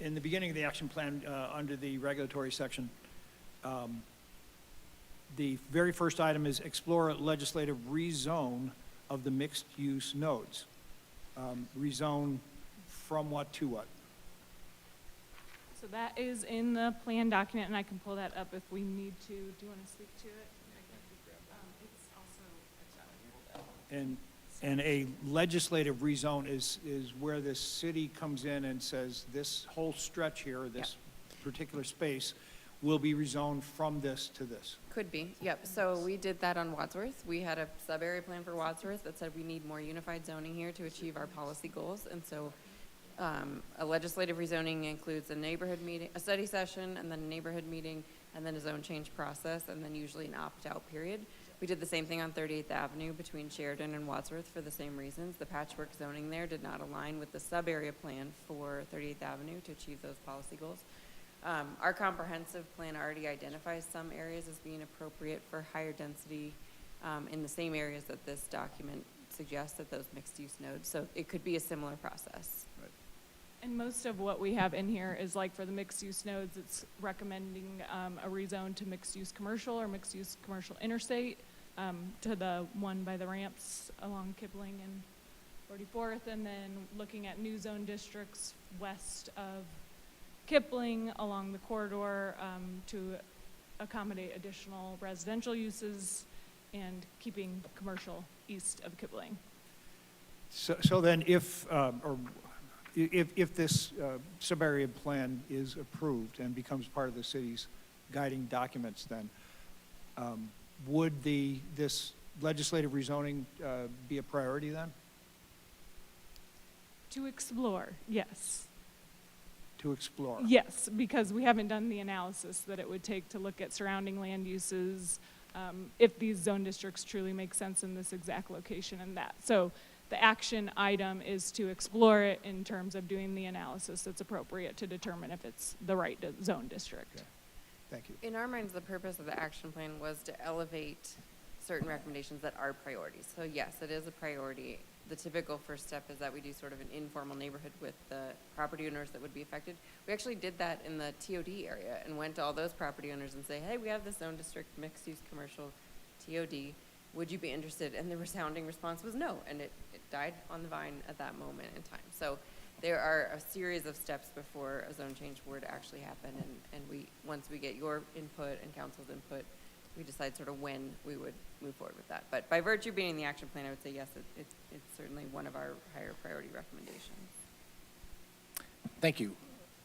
In the beginning of the action plan, under the regulatory section, the very first item is explore legislative rezone of the mixed-use nodes. Rezone from what to what?
So that is in the plan document, and I can pull that up if we need to. Do you want to speak to it? It's also
And a legislative rezone is where the city comes in and says, this whole stretch here, this particular space, will be rezoned from this to this.
Could be, yep. So we did that on Wadsworth. We had a sub-area plan for Wadsworth that said we need more unified zoning here to achieve our policy goals. And so a legislative rezoning includes a neighborhood meeting, a study session, and then a neighborhood meeting, and then a zone change process, and then usually an opt-out period. We did the same thing on 38th Avenue between Sheridan and Wadsworth for the same reasons. The patchwork zoning there did not align with the sub-area plan for 38th Avenue to achieve those policy goals. Our comprehensive plan already identifies some areas as being appropriate for higher density in the same areas that this document suggests at those mixed-use nodes. So it could be a similar process.
And most of what we have in here is like for the mixed-use nodes, it's recommending a rezone to mixed-use commercial or mixed-use commercial interstate to the one by the ramps along Kipling and 44th, and then looking at new zone districts west of Kipling along the corridor to accommodate additional residential uses and keeping commercial east of Kipling.
So then if this sub-area plan is approved and becomes part of the city's guiding documents, then would this legislative rezoning be a priority then?
To explore, yes.
To explore?
Yes, because we haven't done the analysis that it would take to look at surrounding land uses, if these zone districts truly make sense in this exact location and that. So the action item is to explore it in terms of doing the analysis that's appropriate to determine if it's the right zone district.
Okay. Thank you.
In our minds, the purpose of the action plan was to elevate certain recommendations that are priorities. So yes, it is a priority. The typical first step is that we do sort of an informal neighborhood with the property owners that would be affected. We actually did that in the TOD area and went to all those property owners and say, hey, we have this zone district, mixed-use commercial TOD. Would you be interested? And the resounding response was no, and it died on the vine at that moment in time. So there are a series of steps before a zone change were to actually happen, and we, once we get your input and council's input, we decide sort of when we would move forward with that. But by virtue of being in the action plan, I would say yes, it's certainly one of our higher priority recommendations.
Thank you.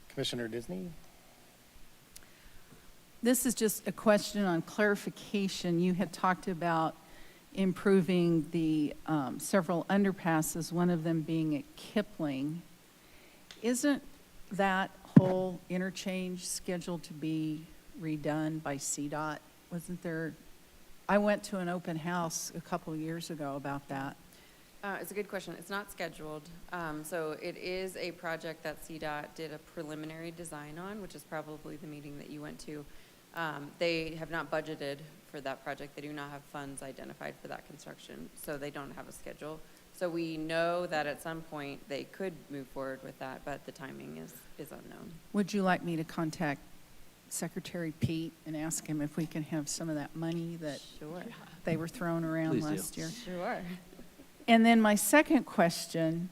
Commissioner Disney?
This is just a question on clarification. You had talked about improving the several underpasses, one of them being at Kipling. Isn't that whole interchange scheduled to be redone by CDOT? Wasn't there I went to an open house a couple of years ago about that.
It's a good question. It's not scheduled. So it is a project that CDOT did a preliminary design on, which is probably the meeting that you went to. They have not budgeted for that project. They do not have funds identified for that construction, so they don't have a schedule. So we know that at some point they could move forward with that, but the timing is unknown.
Would you like me to contact Secretary Pete and ask him if we can have some of that money that
Sure.
they were throwing around
Please do.
last year?
Sure.
And then my second question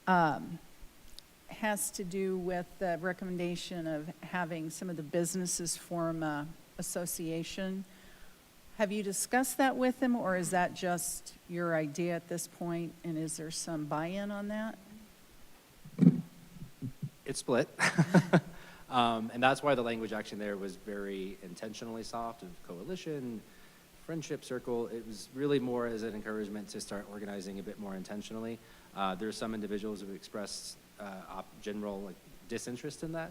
has to do with the recommendation of having some of the businesses form a association. Have you discussed that with them, or is that just your idea at this point, and is there some buy-in on that?
It's split. And that's why the language action there was very intentionally soft, of coalition, friendship circle. It was really more as an encouragement to start organizing a bit more intentionally. There's some individuals who have expressed general disinterest in that,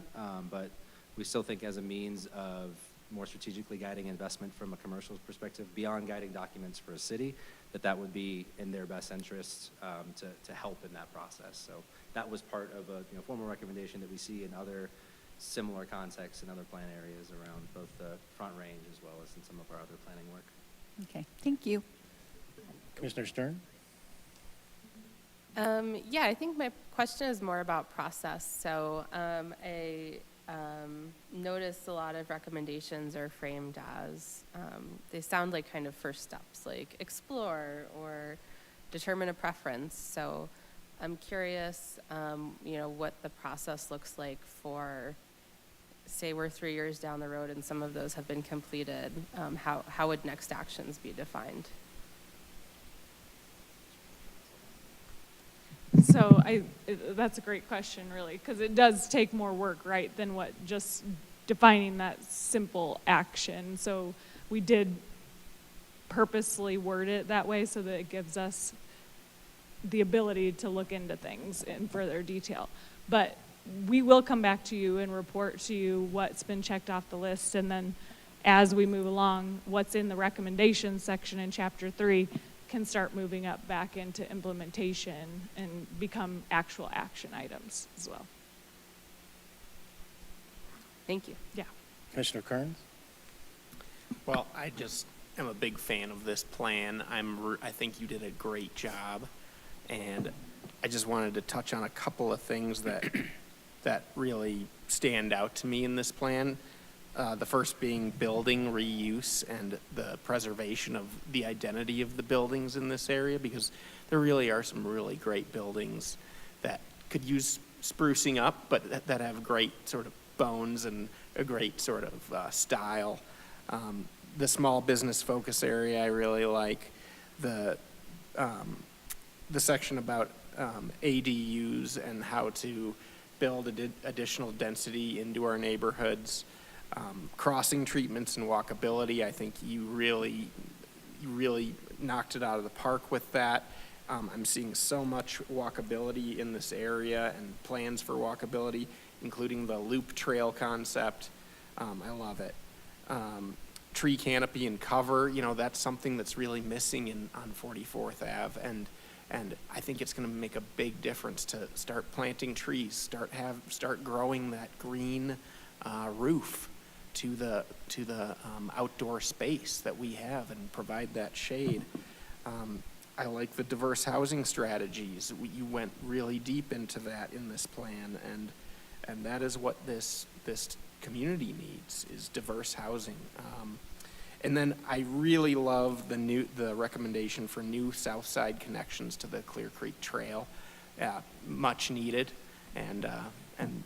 but we still think as a means of more strategically guiding investment from a commercial perspective, beyond guiding documents for a city, that would be in their best interest to help in that process. So that was part of a formal recommendation that we see in other similar contexts in other plan areas around both the Front Range as well as in some of our other planning work.
Okay, thank you.
Commissioner Stern?
Yeah, I think my question is more about process. So I noticed a lot of recommendations are framed as, they sound like kind of first steps, like explore or determine a preference. So I'm curious, what the process looks like for, say we're 3 years down the road and some of those have been completed, how would next actions be defined?
So that's a great question, really, because it does take more work, right, than what just defining that simple action. So we did purposely word it that way so that it gives us the ability to look into things in further detail. But we will come back to you and report to you what's been checked off the list, and then as we move along, what's in the recommendations section in Chapter 3 can start moving up back into implementation and become actual action items as well.
Thank you.
Yeah.
Commissioner Kearns?
Well, I just am a big fan of this plan. I think you did a great job, and I just wanted to touch on a couple of things that really stand out to me in this plan. The first being building reuse and the preservation of the identity of the buildings in this area, because there really are some really great buildings that could use sprucing up, but that have great sort of bones and a great sort of style. The small business focus area, I really like. The section about ADUs and how to build additional density into our neighborhoods. Crossing treatments and walkability, I think you really knocked it out of the park with that. I'm seeing so much walkability in this area and plans for walkability, including the loop trail concept. I love it. Tree canopy and cover, that's something that's really missing on 44th Ave, and I think it's going to make a big difference to start planting trees, start growing that green roof to the outdoor space that we have and provide that shade. I like the diverse housing strategies. You went really deep into that in this plan, and that is what this community needs, is diverse housing. And then I really love the recommendation for new south side connections to the Clear Creek Trail. Much needed, and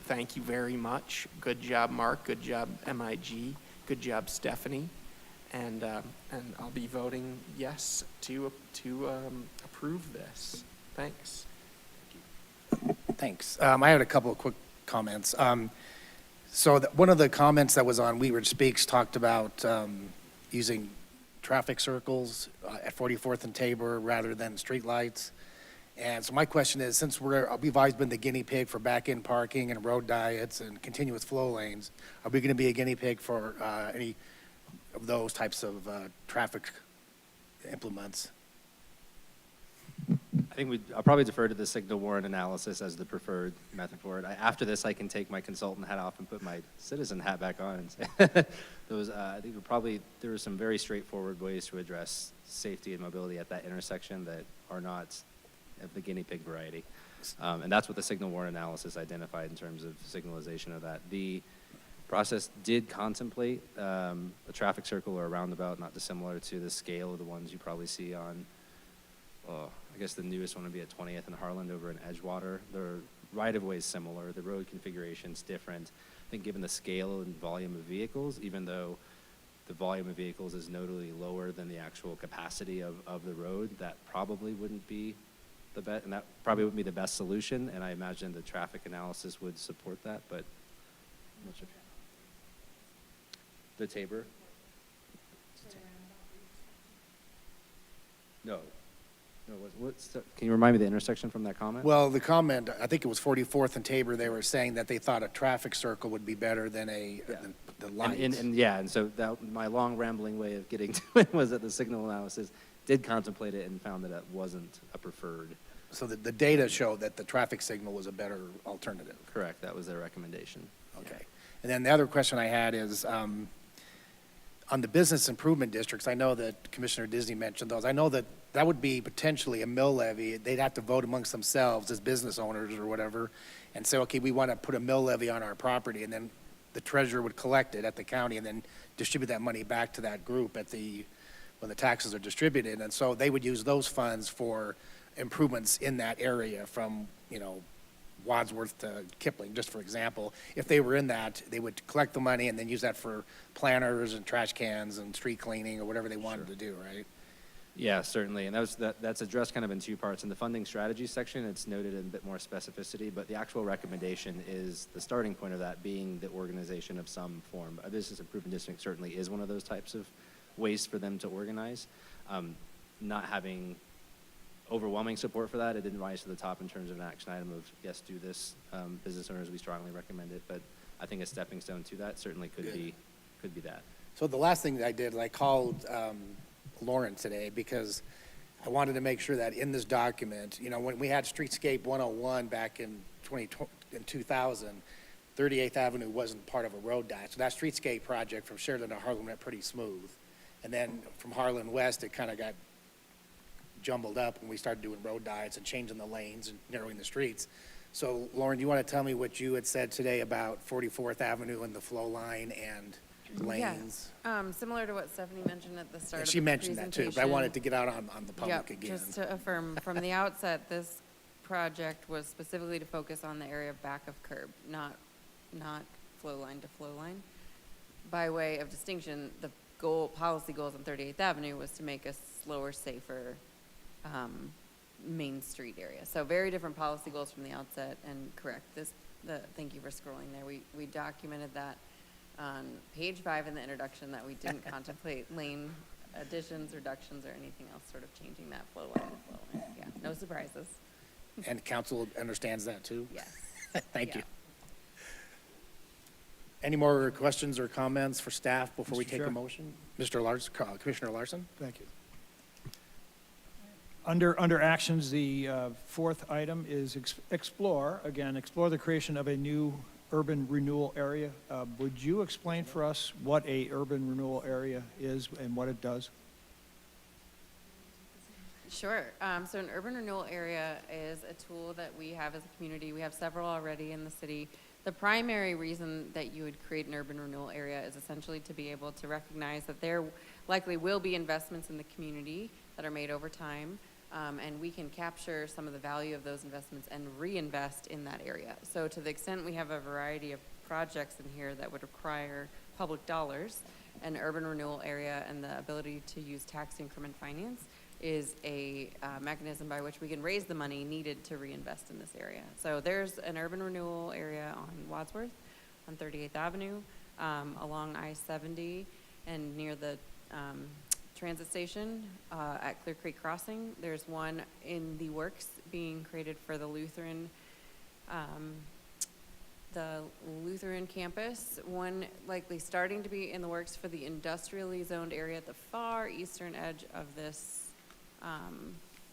thank you very much. Good job, Mark. Good job, MIG. Good job, Stephanie. And I'll be voting yes to approve this. Thanks.
Thanks. I had a couple of quick comments. So one of the comments that was on Wheat Ridge Speaks talked about using traffic circles at 44th and Tabor rather than streetlights. And so my question is, since we've always been the guinea pig for back-end parking and road diets and continuous flow lanes, are we going to be a guinea pig for any of those types of traffic implements.
I think I'll probably defer to the signal warrant analysis as the preferred method for it. After this, I can take my consultant hat off and put my citizen hat back on and say, I think there were some very straightforward ways to address safety and mobility at that intersection that are not of the guinea pig variety. And that's what the signal warrant analysis identified in terms of signalization of that. The process did contemplate a traffic circle or a roundabout, not dissimilar to the scale of the ones you probably see on, I guess the newest one would be at 20th and Harland over in Edgewater. The right-of-way is similar. The road configuration's different. I think given the scale and volume of vehicles, even though the volume of vehicles is notably lower than the actual capacity of the road, that probably wouldn't be the best, and that probably would be the best solution, and I imagine the traffic analysis would support that, but I'm not sure. The Tabor? No. No, can you remind me the intersection from that comment?
Well, the comment, I think it was 44th and Tabor, they were saying that they thought a traffic circle would be better than the lights.
And so my long rambling way of getting to it was that the signal analysis did contemplate it and found that it wasn't a preferred.
So the data showed that the traffic signal was a better alternative.
Correct, that was their recommendation.
Okay. And then the other question I had is, on the business improvement districts, I know that Commissioner Disney mentioned those. I know that that would be potentially a mill levy. They'd have to vote amongst themselves as business owners or whatever and say, okay, we want to put a mill levy on our property, and then the treasurer would collect it at the county and then distribute that money back to that group when the taxes are distributed. And so they would use those funds for improvements in that area from, Wadsworth to Kipling, just for example. If they were in that, they would collect the money and then use that for planters and trash cans and street cleaning or whatever they wanted to do, right?
Yeah, certainly, and that's addressed kind of in two parts. In the funding strategy section, it's noted in a bit more specificity, but the actual recommendation is the starting point of that being the organization of some form. A business improvement district certainly is one of those types of ways for them to organize. Not having overwhelming support for that, it didn't rise to the top in terms of an action item of, yes, do this. Business owners, we strongly recommend it, but I think a stepping stone to that certainly could be that.
So the last thing that I did, I called Lauren today because I wanted to make sure that in this document, when we had Streetscape 101 back in 2000, 38th Avenue wasn't part of a road diet. So that Streetscape project from Sheridan to Harlan went pretty smooth. And then from Harlan West, it kind of got jumbled up when we started doing road diets and changing the lanes and narrowing the streets. So Lauren, do you want to tell me what you had said today about 44th Avenue and the flow line and lanes?
Yeah. Similar to what Stephanie mentioned at the start of the
She mentioned that too, but I wanted to get out on the public
Yep,
again.
just to affirm, from the outset, this project was specifically to focus on the area back of curb, not flow line to flow line. By way of distinction, the policy goals on 38th Avenue was to make a slower, safer Main Street area. So very different policy goals from the outset, and correct, thank you for scrolling there. We documented that on page 5 in the introduction that we didn't contemplate lane additions, reductions, or anything else sort of changing that flow line to flow line. Yeah, no surprises.
And council understands that too?
Yes.
Thank you.
Yeah.
Any more questions or comments for staff before we
Mr.
take a
Chair.
motion? Mr. Larson, Commissioner Larson?
Thank you. Under actions, the fourth item is explore the creation of a new urban renewal area. Would you explain for us what a urban renewal area is and what it does?
Sure. So an urban renewal area is a tool that we have as a community. We have several already in the city. The primary reason that you would create an urban renewal area is essentially to be able to recognize that there likely will be investments in the community that are made over time, and we can capture some of the value of those investments and reinvest in that area. So to the extent we have a variety of projects in here that would require public dollars, an urban renewal area and the ability to use tax increment finance is a mechanism by which we can raise the money needed to reinvest in this area. So there's an urban renewal area on Wadsworth, on 38th Avenue, along I-70, and near the transit station at Clear Creek Crossing. There's one in the works being created for the Lutheran the Lutheran campus, one likely starting to be in the works for the industrially zoned area at the far eastern edge of this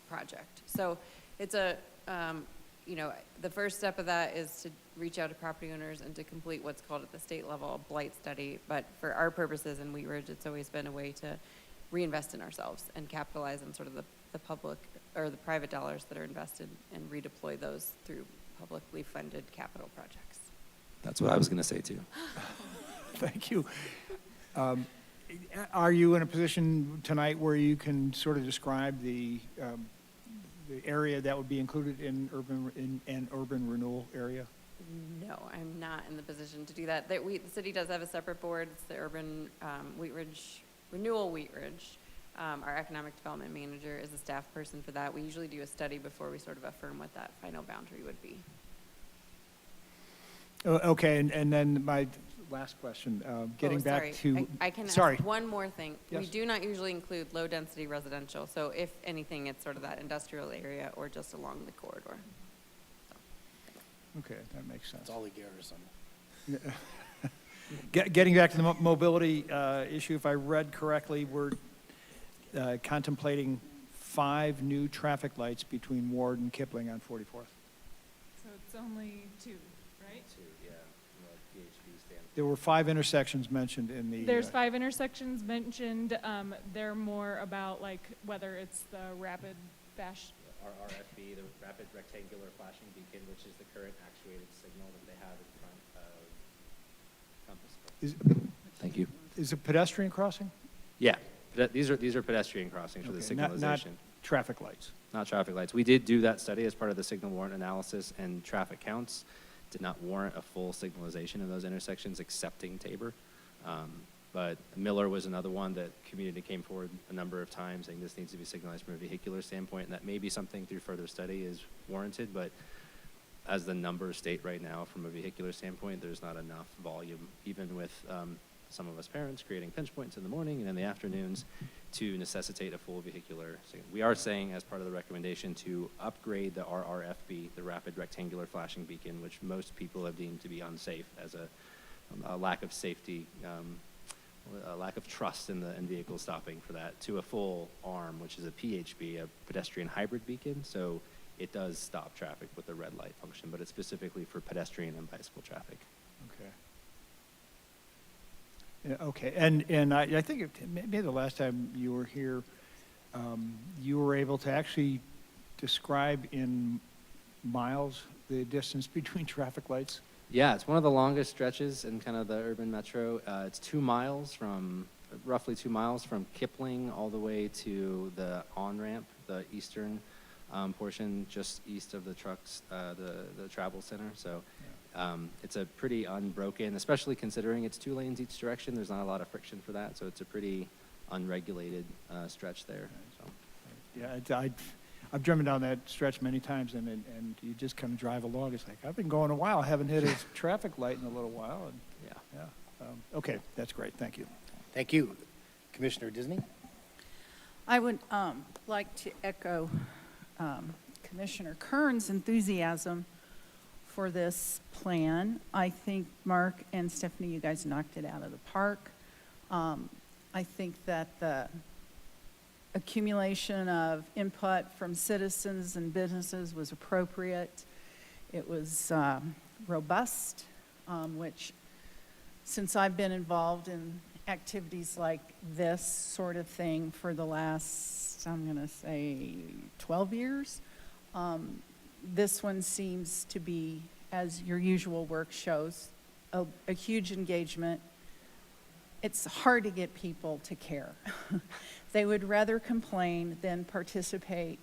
project. So it's a, the first step of that is to reach out to property owners and to complete what's called at the state level a blight study. But for our purposes in Wheat Ridge, it's always been a way to reinvest in ourselves and capitalize on sort of the public or the private dollars that are invested and redeploy those through publicly funded capital projects.
That's what I was going to say too.
Thank you. Are you in a position tonight where you can sort of describe the area that would be included in an urban renewal area?
No, I'm not in the position to do that. The city does have a separate board. It's the Urban Wheat Ridge, Renewal Wheat Ridge. Our economic development manager is a staff person for that. We usually do a study before we sort of affirm what that final boundary would be.
Okay, and then my last question, getting back
Sorry.
to.
I can
Sorry.
ask one more thing. We
Yes.
do not usually include low-density residential, so if anything, it's sort of that industrial area or just along the corridor.
Okay, that makes sense.
It's Ollie Garrison.
Getting back to the mobility issue, if I read correctly, we're contemplating 5 new traffic lights between Ward and Kipling on 44th.
So it's only 2, right?
There were 5 intersections mentioned in the.
There's 5 intersections mentioned. They're more about like whether it's the rapid flash.
RRFB, the rapid rectangular flashing beacon, which is the current actuated signal that they have in front of Compass. Thank you.
Is it pedestrian crossing?
Yeah, these are pedestrian crossings for the
Okay,
signalization.
not traffic lights.
Not traffic lights. We did do that study as part of the signal warrant analysis, and traffic counts did not warrant a full signalization in those intersections, excepting Tabor. But Miller was another one that community came forward a number of times saying this needs to be signalized from a vehicular standpoint, and that may be something through further study is warranted, but as the numbers state right now, from a vehicular standpoint, there's not enough volume, even with some of us parents creating pinch points in the morning and in the afternoons to necessitate a full vehicular signal. We are saying as part of the recommendation to upgrade the RRFB, the rapid rectangular flashing beacon, which most people have deemed to be unsafe as a lack of safety, a lack of trust in vehicles stopping for that, to a full ARM, which is a PHB, a pedestrian hybrid beacon. So it does stop traffic with the red light function, but it's specifically for pedestrian and bicycle traffic.
Okay. Yeah, okay, and I think maybe the last time you were here, you were able to actually describe in miles the distance between traffic lights.
Yeah, it's one of the longest stretches in kind of the urban metro. It's roughly 2 miles from Kipling all the way to the on-ramp, the eastern portion just east of the trucks, the travel center. So it's a pretty unbroken, especially considering it's 2 lanes each direction. There's not a lot of friction for that, so it's a pretty unregulated stretch there. So.
Yeah, I've driven down that stretch many times, and you just kind of drive along. It's like, I've been going a while, haven't hit a traffic light in a little while. And yeah. Okay, that's great. Thank you.
Thank you. Commissioner Disney?
I would like to echo Commissioner Kern's enthusiasm for this plan. I think Mark and Stephanie, you guys knocked it out of the park. I think that the accumulation of input from citizens and businesses was appropriate. It was robust, which since I've been involved in activities like this sort of thing for the last, I'm going to say 12 years, this one seems to be, as your usual work shows, a huge engagement. It's hard to get people to care. They would rather complain than participate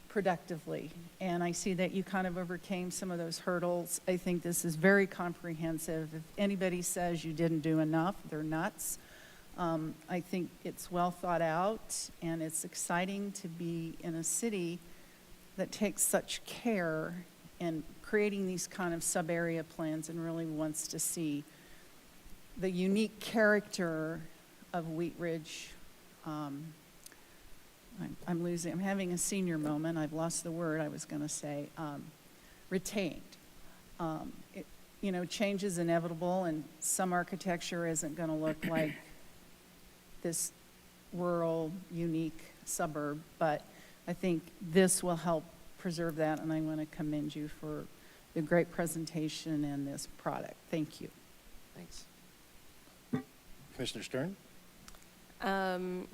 productively. And I see that you kind of overcame some of those hurdles. I think this is very comprehensive. If anybody says you didn't do enough, they're nuts. I think it's well thought out, and it's exciting to be in a city that takes such care in creating these kind of sub-area plans and really wants to see the unique character of Wheat Ridge. I'm having a senior moment. I've lost the word I was going to say. Retained. you know, change is inevitable, and some architecture isn't going to look like this rural, unique suburb, but I think this will help preserve that, and I want to commend you for the great presentation and this product. Thank you.
Thanks.
Commissioner Stern?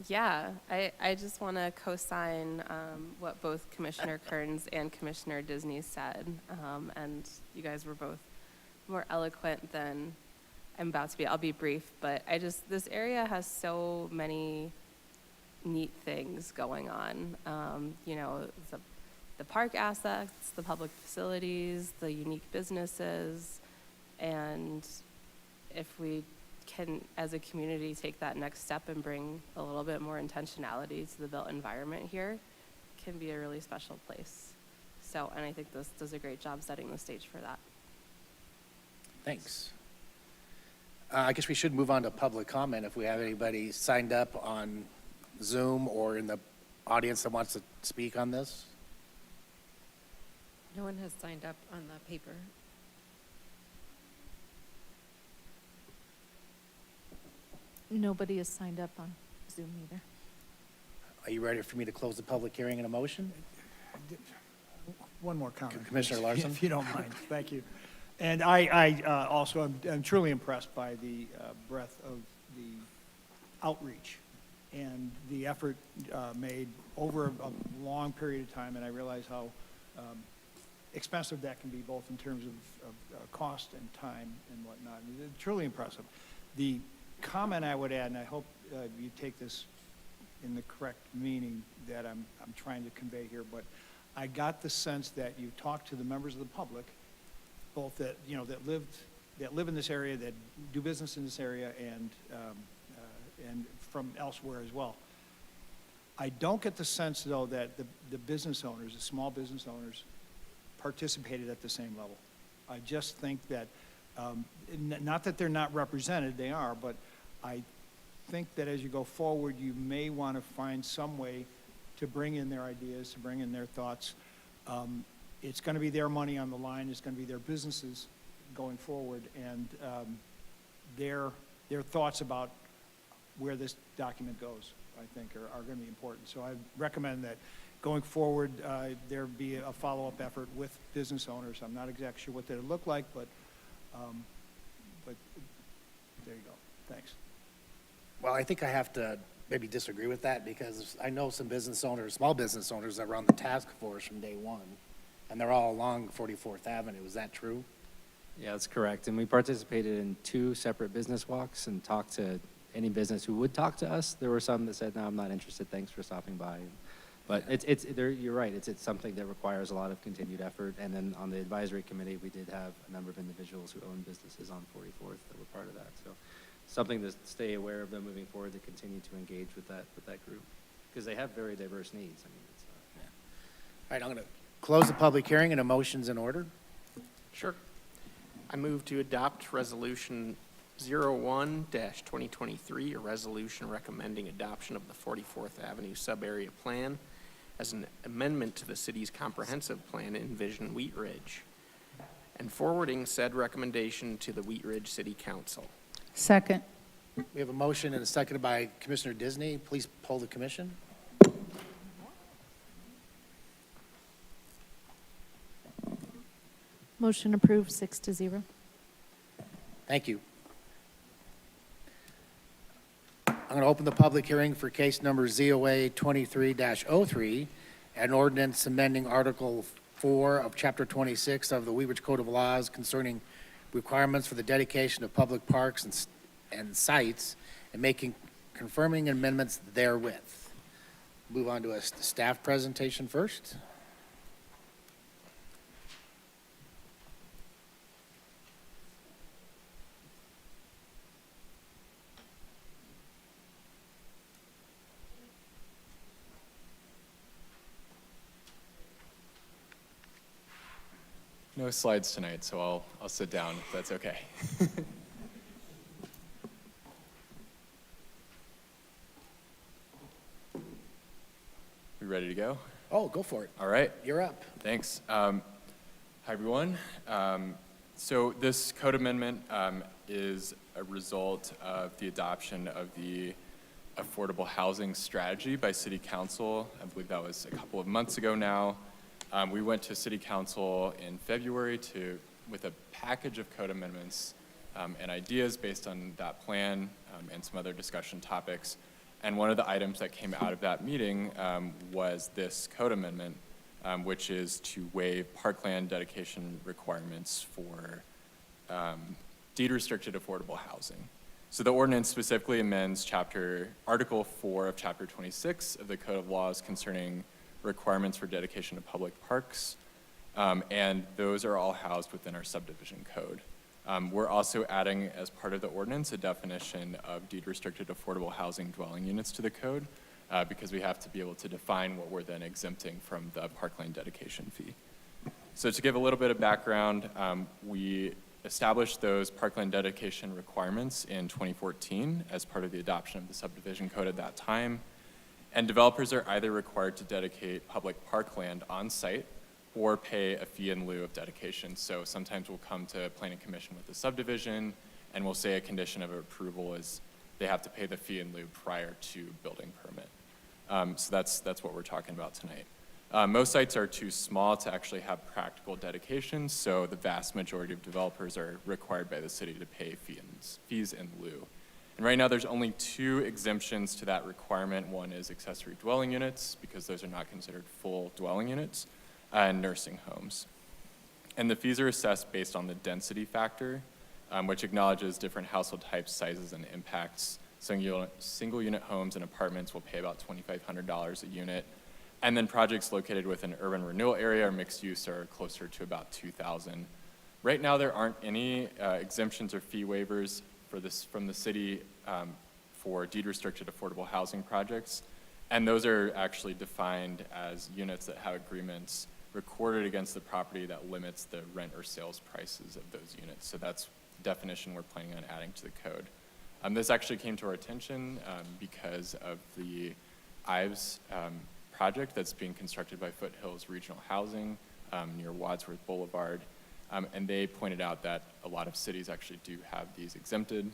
Yeah, I just want to co-sign what both Commissioner Kearns and Commissioner Disney said. And you guys were both more eloquent than I'm about to be. I'll be brief, but this area has so many neat things going on. You know, the park assets, the public facilities, the unique businesses, and if we can, as a community, take that next step and bring a little bit more intentionality to the built environment here, can be a really special place. So, and I think this does a great job setting the stage for that.
Thanks. I guess we should move on to public comment if we have anybody signed up on Zoom or in the audience that wants to speak on this.
No one has signed up on the paper.
Nobody is signed up on Zoom either.
Are you ready for me to close the public hearing in a motion?
One more comment.
Commissioner Larson?
If you don't mind, thank you. And I also am truly impressed by the breadth of the outreach and the effort made over a long period of time, and I realize how expensive that can be, both in terms of cost and time and whatnot. It's truly impressive. The comment I would add, and I hope you take this in the correct meaning that I'm trying to convey here, but I got the sense that you talked to the members of the public, both that, you know, that live in this area, that do business in this area, and from elsewhere as well. I don't get the sense, though, that the business owners, the small business owners, participated at the same level. I just think that, not that they're not represented, they are, but I think that as you go forward, you may want to find some way to bring in their ideas, to bring in their thoughts. It's going to be their money on the line. It's going to be their businesses going forward, and their thoughts about where this document goes, I think, are going to be important. So I recommend that going forward, there be a follow-up effort with business owners. I'm not exactly sure what that would look like, but there you go. Thanks.
Well, I think I have to maybe disagree with that, because I know some business owners, small business owners that were on the task force from day one, and they're all along 44th Avenue. Is that true?
Yeah, that's correct. And we participated in 2 separate business walks and talked to any business who would talk to us. There were some that said, no, I'm not interested. Thanks for stopping by. But you're right. It's something that requires a lot of continued effort. And then on the advisory committee, we did have a number of individuals who own businesses on 44th that were part of that. So something to stay aware of them moving forward, to continue to engage with that group, because they have very diverse needs. I mean, it's
All right, I'm going to close the public hearing, and a motion's in order.
Sure. I move to adopt Resolution 01-2023, a resolution recommending adoption of the 44th Avenue Sub-Area Plan as an amendment to the city's comprehensive plan, Envision Wheat Ridge, and forwarding said recommendation to the Wheat Ridge City Council.
Second.
We have a motion and a seconded by Commissioner Disney. Please poll the commission.
Motion approved, 6-0.
Thank you. I'm going to open the public hearing for case number ZOA 23-03, an ordinance amending Article 4 of Chapter 26 of the Wheat Ridge Code of Laws concerning requirements for the dedication of public parks and sites, and making confirming amendments therewith. Move on to a staff presentation first.
No slides tonight, so I'll sit down if that's okay. We ready to go?
Oh, go for it.
All right.
You're up.
Thanks. Hi, everyone. So this code amendment is a result of the adoption of the affordable housing strategy by City Council. I believe that was a couple of months ago now. We went to City Council in February with a package of code amendments and ideas based on that plan and some other discussion topics. And one of the items that came out of that meeting was this code amendment, which is to waive parkland dedication requirements for deed-restricted affordable housing. So the ordinance specifically amends Article 4 of Chapter 26 of the Code of Laws concerning requirements for dedication to public parks, and those are all housed within our subdivision code. We're also adding, as part of the ordinance, a definition of deed-restricted affordable housing dwelling units to the code, because we have to be able to define what we're then exempting from the parkland dedication fee. So to give a little bit of background, we established those parkland dedication requirements in 2014 as part of the adoption of the subdivision code at that time. And developers are either required to dedicate public parkland on site or pay a fee in lieu of dedication. So sometimes we'll come to Planning Commission with the subdivision and we'll say a condition of approval is they have to pay the fee in lieu prior to building permit. So that's what we're talking about tonight. Most sites are too small to actually have practical dedications, so the vast majority of developers are required by the city to pay fees in lieu. And right now there's only 2 exemptions to that requirement. One is accessory dwelling units, because those are not considered full dwelling units, and nursing homes. And the fees are assessed based on the density factor, which acknowledges different household types, sizes, and impacts. Single unit homes and apartments will pay about $2,500 a unit. And then projects located within urban renewal area or mixed use are closer to about $2,000. Right now, there aren't any exemptions or fee waivers from the city for deed-restricted affordable housing projects. And those are actually defined as units that have agreements recorded against the property that limits the rent or sales prices of those units. So that's the definition we're planning on adding to the code. This actually came to our attention because of the Ives project that's being constructed by Foothills Regional Housing near Wadsworth Boulevard. And they pointed out that a lot of cities actually do have these exempted.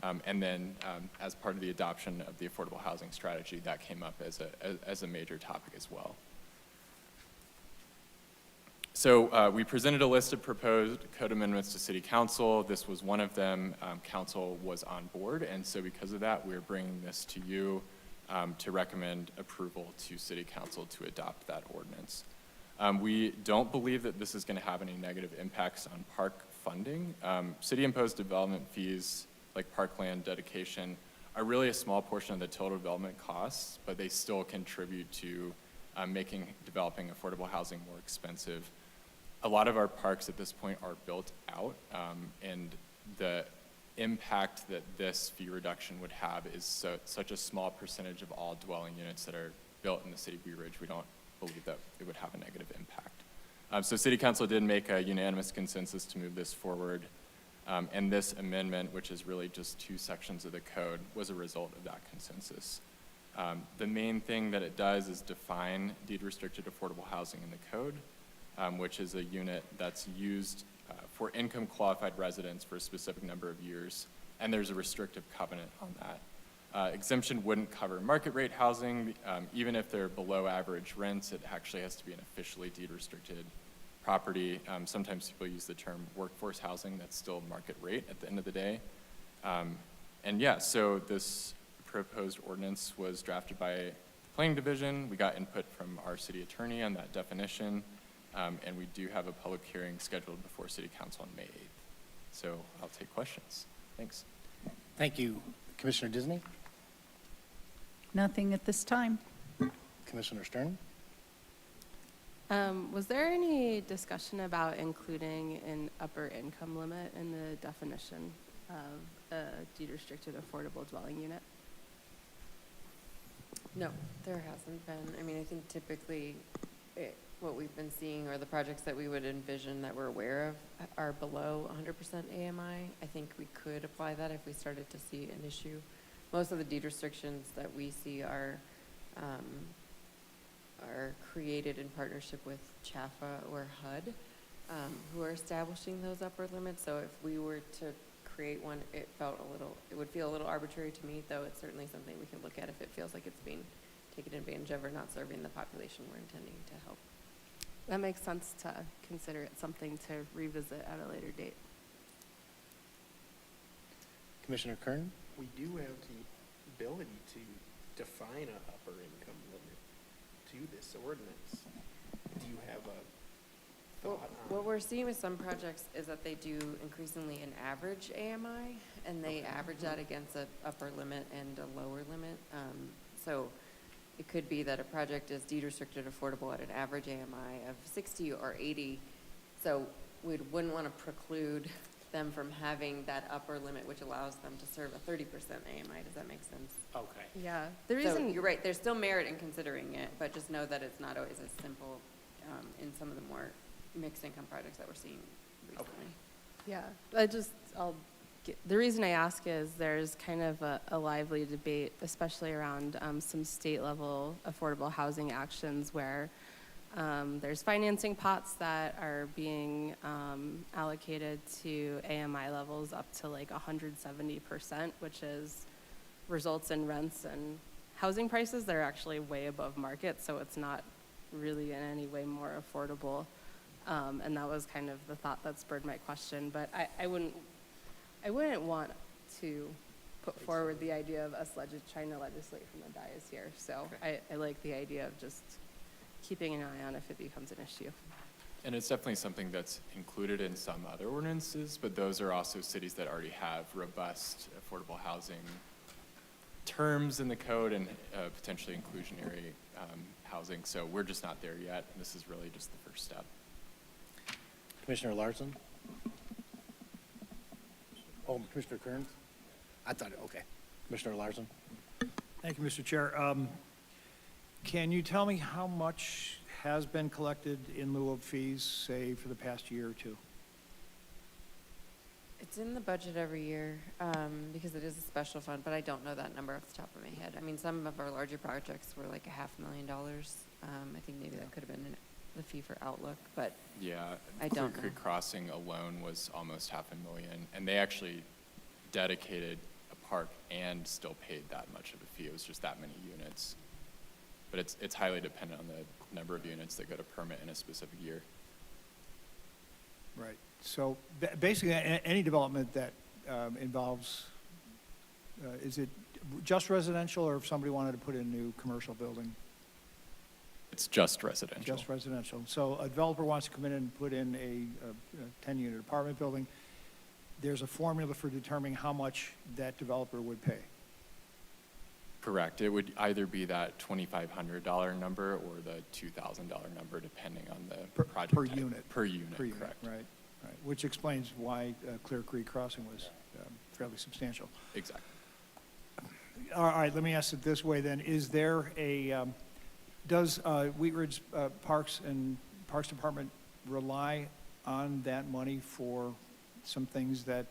And then as part of the adoption of the affordable housing strategy, that came up as a major topic as well. So we presented a list of proposed code amendments to City Council. This was one of them. Council was on board, and so because of that, we're bringing this to you to recommend approval to City Council to adopt that ordinance. We don't believe that this is going to have any negative impacts on park funding. City-imposed development fees, like parkland dedication, are really a small portion of the total development costs, but they still contribute to making developing affordable housing more expensive. A lot of our parks at this point are built out, and the impact that this fee reduction would have is such a small percentage of all dwelling units that are built in the city of Wheat Ridge, we don't believe that it would have a negative impact. So City Council did make a unanimous consensus to move this forward, and this amendment, which is really just 2 sections of the code, was a result of that consensus. The main thing that it does is define deed-restricted affordable housing in the code, which is a unit that's used for income-qualified residents for a specific number of years, and there's a restrictive covenant on that. Exemption wouldn't cover market rate housing. Even if they're below average rents, it actually has to be an officially deed-restricted property. Sometimes people use the term workforce housing. That's still market rate at the end of the day. And yeah, so this proposed ordinance was drafted by the Planning Division. We got input from our city attorney on that definition. And we do have a public hearing scheduled before City Council on May 8th. So I'll take questions. Thanks.
Thank you. Commissioner Disney?
Nothing at this time.
Commissioner Stern?
Was there any discussion about including an upper income limit in the definition of a deed-restricted affordable dwelling unit?
No, there hasn't been. I mean, I think typically what we've been seeing, or the projects that we would envision that we're aware of, are below 100% AMI. I think we could apply that if we started to see an issue. Most of the deed restrictions that we see are created in partnership with CHAFA or HUD who are establishing those upper limits. So if we were to create one, it would feel a little arbitrary to me, though it's certainly something we can look at if it feels like it's being taken advantage of or not serving the population we're intending to help.
That makes sense to consider it something to revisit at a later date.
Commissioner Kern?
We do have the ability to define an upper income limit to this ordinance. Do you have a thought on?
What we're seeing with some projects is that they do increasingly an average AMI, and they average that against a upper limit and a lower limit. So it could be that a project is deed restricted affordable at an average AMI of 60 or 80. So we wouldn't want to preclude them from having that upper limit, which allows them to serve a 30% AMI. Does that make sense?
Okay.
Yeah, the
So
reason
you're right, there's still merit in considering it, but just know that it's not always as simple in some of the more mixed income projects that we're seeing recently.
Yeah, the reason I ask is there's kind of a lively debate, especially around some state level affordable housing actions where there's financing pots that are being allocated to AMI levels up to like 170%, which results in rents and housing prices that are actually way above market, so it's not really in any way more affordable. And that was kind of the thought that spurred my question, but I wouldn't want to put forward the idea of us trying to legislate from the dais here. So I like the idea of just keeping an eye on if it becomes an issue.
And it's definitely something that's included in some other ordinances, but those are also cities that already have robust affordable housing terms in the code and potentially inclusionary housing. So we're just not there yet. And this is really just the first step.
Commissioner Larson? Oh, Commissioner Kern? I thought, okay. Commissioner Larson?
Thank you, Mr. Chair. Can you tell me how much has been collected in lieu of fees, say, for the past year or two?
It's in the budget every year because it is a special fund, but I don't know that number off the top of my head. I mean, some of our larger projects were like $500,000. I think maybe that could have been the fee for Outlook, but
Yeah,
I
Clear
don't know.
Creek Crossing alone was almost $500,000, and they actually dedicated a park and still paid that much of a fee. It was just that many units. But it's highly dependent on the number of units that go to permit in a specific year.
Right. So basically, any development that involves, is it just residential, or if somebody wanted to put in a new commercial building?
It's just residential.
Just residential. So a developer wants to come in and put in a 10-unit apartment building. There's a formula for determining how much that developer would pay.
Correct. It would either be that $2,500 number or the $2,000 number, depending on the project
Per
type.
unit.
Per unit,
Per unit,
correct.
right. Which explains why Clear Creek Crossing was fairly substantial.
Exactly.
All right, let me ask it this way then. Is there does Wheat Ridge Parks and Parks Department rely on that money for some things that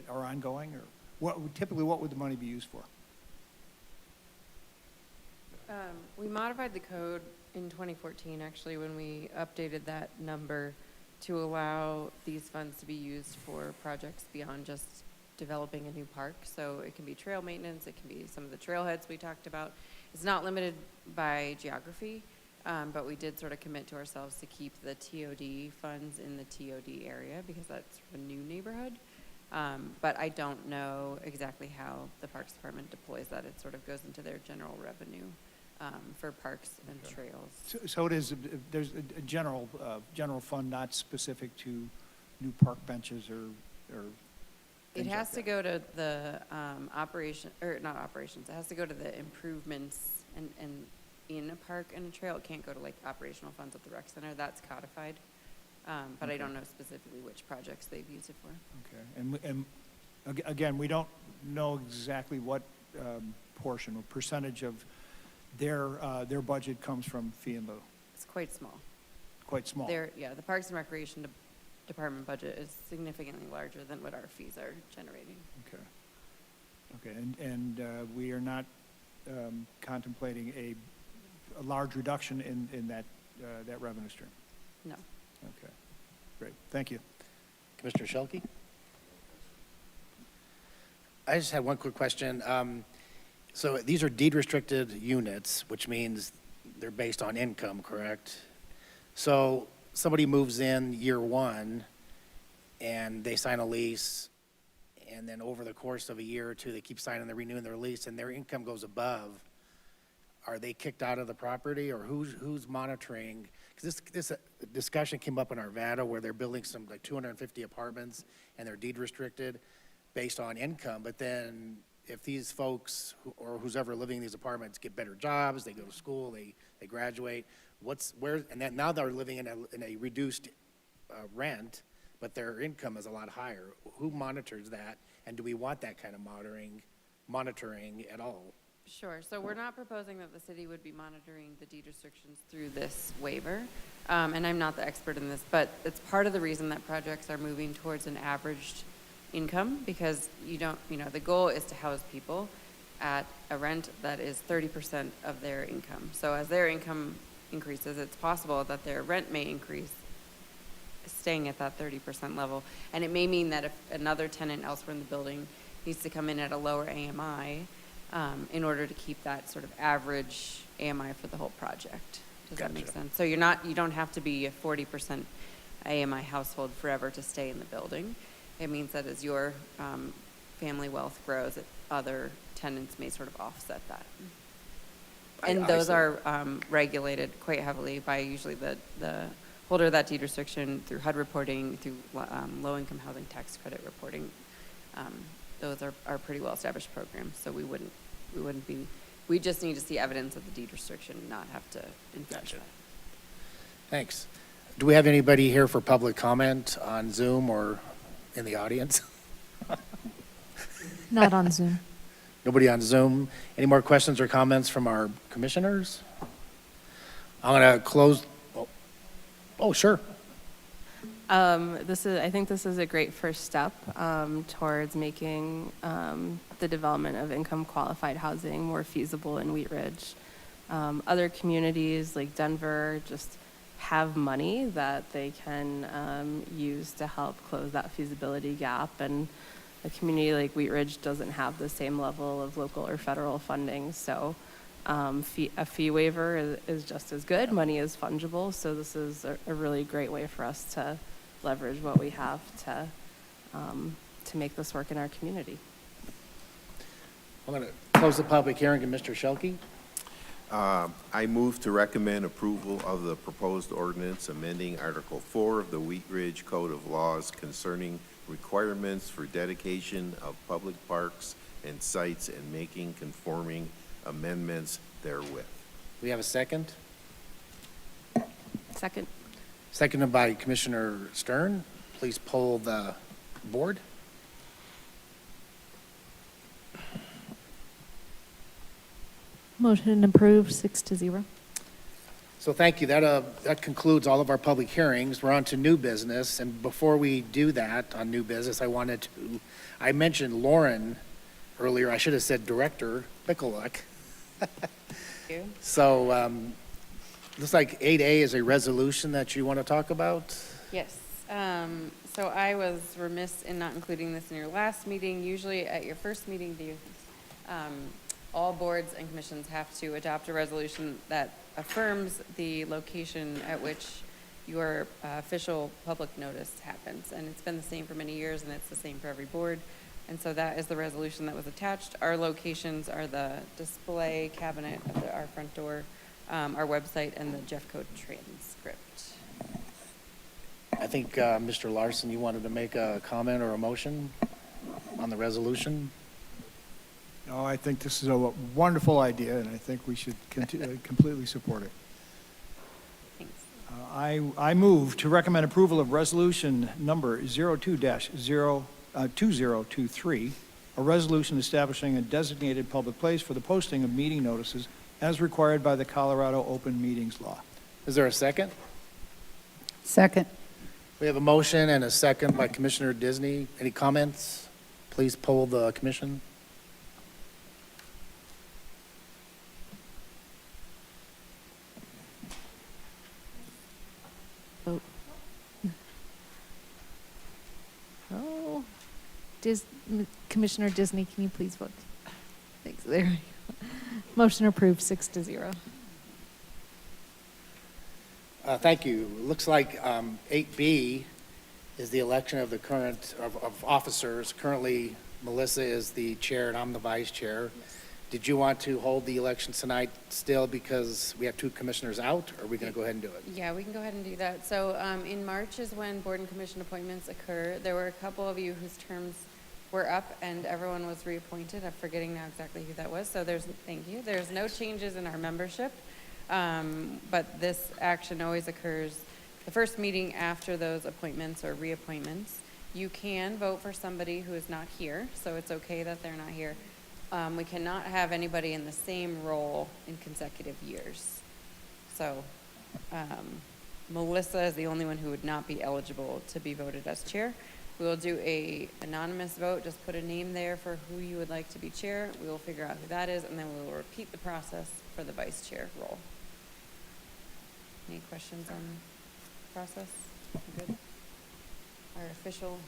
are ongoing? Or typically, what would the money be used for?
We modified the code in 2014, actually, when we updated that number to allow these funds to be used for projects beyond just developing a new park. So it can be trail maintenance, it can be some of the trailheads we talked about. It's not limited by geography, but we did sort of commit to ourselves to keep the TOD funds in the TOD area because that's a new neighborhood. But I don't know exactly how the Parks Department deploys that. It sort of goes into their general revenue for parks and trails.
So it is, there's a general fund not specific to new park benches or
It
things
has
like
to
that.
go to the not operations, it has to go to the improvements and in a park and a trail. It can't go to like operational funds at the rec center. That's codified. But I don't know specifically which projects they've used it for.
Okay, and again, we don't know exactly what portion or percentage of their budget comes from fee and lieu.
It's quite small.
Quite small.
The Parks and Recreation Department budget is significantly larger than what our fees are generating.
Okay, and we are not contemplating a large reduction in that revenue stream.
No.
Okay. Great, thank you.
Commissioner Shelkey? I just had one quick question. So these are deed-restricted units, which means they're based on income, correct? So somebody moves in year one, and they sign a lease, and then over the course of a year or two, they keep signing, they're renewing their lease, and their income goes above. Are they kicked out of the property, or who's monitoring? Because this discussion came up in Arvada, where they're building some, like 250 apartments, and they're deed restricted based on income. But then if these folks, or who's ever living in these apartments, get better jobs, they go to school, they graduate, and then now they're living in a reduced rent, but their income is a lot higher. Who monitors that, and do we want that kind of monitoring at all?
Sure. So we're not proposing that the city would be monitoring the deed restrictions through this waiver. And I'm not the expert in this, but it's part of the reason that projects are moving towards an averaged income, because the goal is to house people at a rent that is 30% of their income. So as their income increases, it's possible that their rent may increase, staying at that 30% level. And it may mean that if another tenant elsewhere in the building needs to come in at a lower AMI, in order to keep that sort of average AMI for the whole project. Does that make sense? So you don't have to be a 40% AMI household forever to stay in the building. It means that as your family wealth grows, other tenants may sort of offset that. And those are regulated quite heavily by usually the holder of that deed restriction through HUD reporting, through low-income housing tax credit reporting. Those are pretty well-established programs, so we wouldn't be, we just need to see evidence of the deed restriction, not have to infringe that.
Thanks. Do we have anybody here for public comment on Zoom or in the audience?
Not on Zoom.
Nobody on Zoom? Any more questions or comments from our commissioners? I'm going to close. Oh, sure.
I think this is a great first step towards making the development of income qualified housing more feasible in Wheat Ridge. Other communities like Denver just have money that they can use to help close that feasibility gap, and a community like Wheat Ridge doesn't have the same level of local or federal funding, so a fee waiver is just as good. Money is fungible, so this is a really great way for us to leverage what we have to make this work in our community.
I'm going to close the public hearing. And Mr. Shelkey?
I move to recommend approval of the proposed ordinance amending Article 4 of the Wheat Ridge Code of Laws concerning requirements for dedication of public parks and sites and making conforming amendments therewith.
We have a second?
Second.
Seconded by Commissioner Stern. Please poll the board.
Motion approved, 6-0.
So thank you. That concludes all of our public hearings. We're on to new business. And before we do that on new business, I mentioned Lauren earlier. I should have said Director Mikulik. So looks like 8A is a resolution that you want to talk about.
Yes. So I was remiss in not including this in your last meeting. Usually at your first meeting, all boards and commissions have to adopt a resolution that affirms the location at which your official public notice happens. And it's been the same for many years, and it's the same for every board. And so that is the resolution that was attached. Our locations are the display cabinet of our front door, our website, and the Jeff Code transcript.
I think, Mr. Larson, you wanted to make a comment or a motion on the resolution?
No, I think this is a wonderful idea, and I think we should completely support it.
Thanks.
I move to recommend approval of resolution number 02-2023, a resolution establishing a designated public place for the posting of meeting notices as required by the Colorado Open Meetings Law.
Is there a second?
Second.
We have a motion and a second by Commissioner Disney. Any comments? Please poll the commission.
Vote. Commissioner Disney, can you please vote? Thanks, there. We go. Motion approved, 6-0.
Thank you. Looks like 8B is the election of the current, of officers. Currently, Melissa is the chair and I'm the vice chair. Did you want to hold the election tonight still because we have 2 commissioners out, or are we going to go ahead and do it?
Yeah, we can go ahead and do that. So in March is when board and commission appointments occur. There were a couple of you whose terms were up and everyone was reappointed. I'm forgetting now exactly who that was. So thank you. There's no changes in our membership, but this action always occurs the first meeting after those appointments or reappointments. You can vote for somebody who is not here, so it's okay that they're not here. We cannot have anybody in the same role in consecutive years. So Melissa is the only one who would not be eligible to be voted as chair. We will do a anonymous vote, just put a name there for who you would like to be chair. We will figure out who that is, and then we will repeat the process for the vice chair role. Any questions on the process? Good. Our official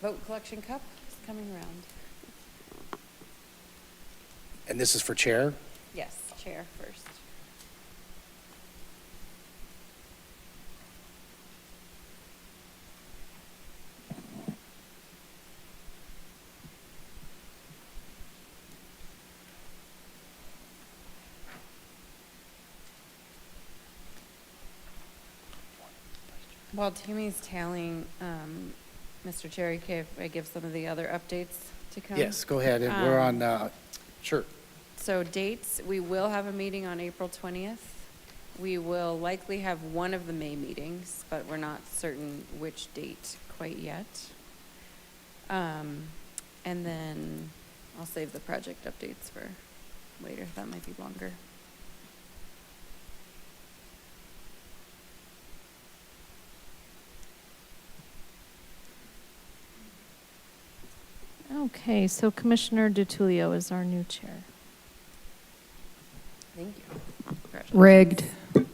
vote collection cup is coming around.
And this is for chair?
Yes, chair first. While Tammy's tallying, Mr. Cherry, if I give some of the other updates to come?
Yes, go ahead. And we're on, sure.
So dates, we will have a meeting on April 20th. We will likely have one of the May meetings, but we're not certain which date quite yet. And then I'll save the project updates for later. That might be longer.
Okay, so Commissioner DiTullio is our new chair.
Thank you.
Rigged.
And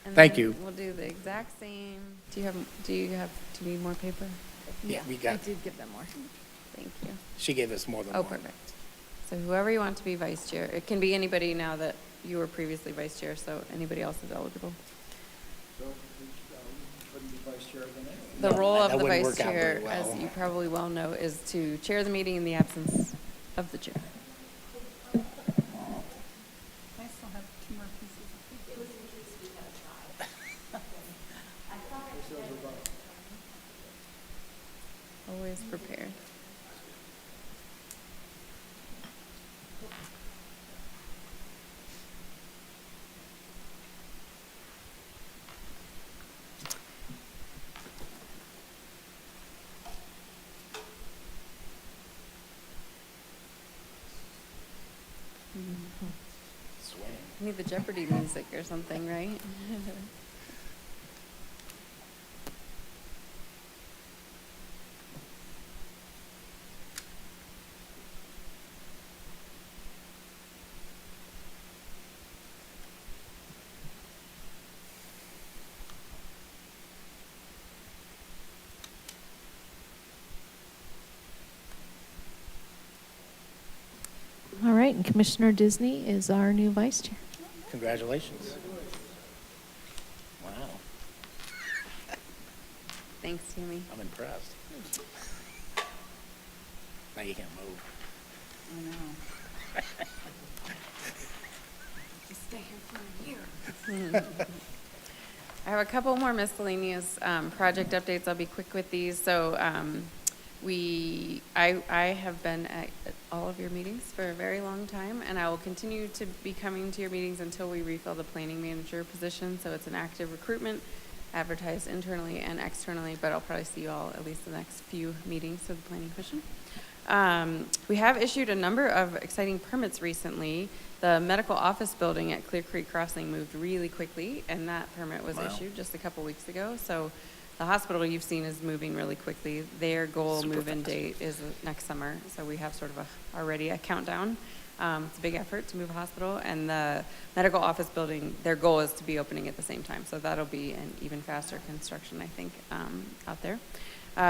Thank
then
you.
We'll do the exact same. Do you need more paper?
Yeah, we got,
I did give them more.
Thank you.
she gave us more than
Oh,
one.
perfect. So whoever you want to be vice chair, it can be anybody now that you were previously vice chair, so anybody else is eligible. The role
that
of the
wouldn't
vice
work out very
chair, as
well.
you probably well know, is to chair the meeting in the absence of the chair. Always prepared. You need the Jeopardy music or something, right?
All right, and Commissioner Disney is our new vice chair.
Congratulations. Wow,
Thanks, Tammy.
I'm impressed. Now you can't move.
I know. Just stay here for a year.
I have a couple more miscellaneous project updates. I'll be quick with these. So I have been at all of your meetings for a very long time, and I will continue to be coming to your meetings until we refill the planning manager position. So it's an active recruitment, advertised internally and externally, but I'll probably see you all at least the next few meetings of the planning commission. We have issued a number of exciting permits recently. The medical office building at Clear Creek Crossing moved really quickly, and that permit was issued just a couple weeks ago. So the hospital you've seen is moving really quickly. Their goal move-in date is next summer, so we have sort of already a countdown. It's a big effort to move a hospital, and the medical office building, their goal is to be opening at the same time. So that'll be an even faster construction, I think, out there.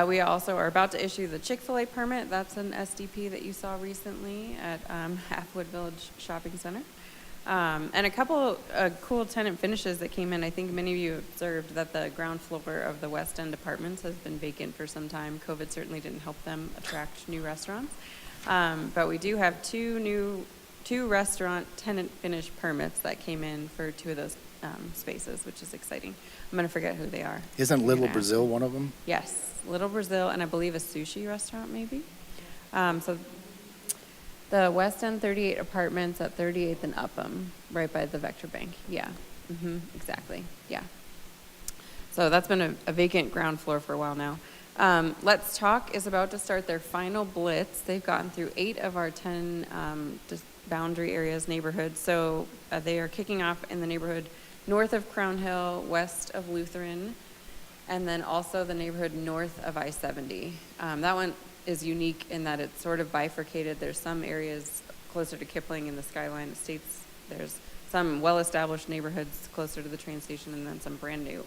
We also are about to issue the Chick-fil-A permit. That's an SDP that you saw recently at Halfwood Village Shopping Center. And a couple cool tenant finishes that came in. I think many of you observed that the ground floor of the West End Apartments has been vacant for some time. COVID certainly didn't help them attract new restaurants. But we do have two restaurant tenant finish permits that came in for 2 of those spaces, which is exciting. I'm going to forget who they are.
Isn't
You're
Little
gonna ask
Brazil
me.
one of them?
Yes, Little Brazil, and I believe a sushi restaurant maybe. So the West End 38 Apartments at 38th and Upham, right by the Vector Bank. Yeah, exactly, yeah. So that's been a vacant ground floor for a while now. Let's Talk is about to start their final blitz. They've gotten through 8 of our 10 just boundary areas, neighborhoods. So they are kicking off in the neighborhood north of Crown Hill, west of Lutheran, and then also the neighborhood north of I-70. That one is unique in that it's sort of bifurcated. There's some areas closer to Kipling in the Skyline Estates. There's some well-established neighborhoods closer to the train station, and then some brand new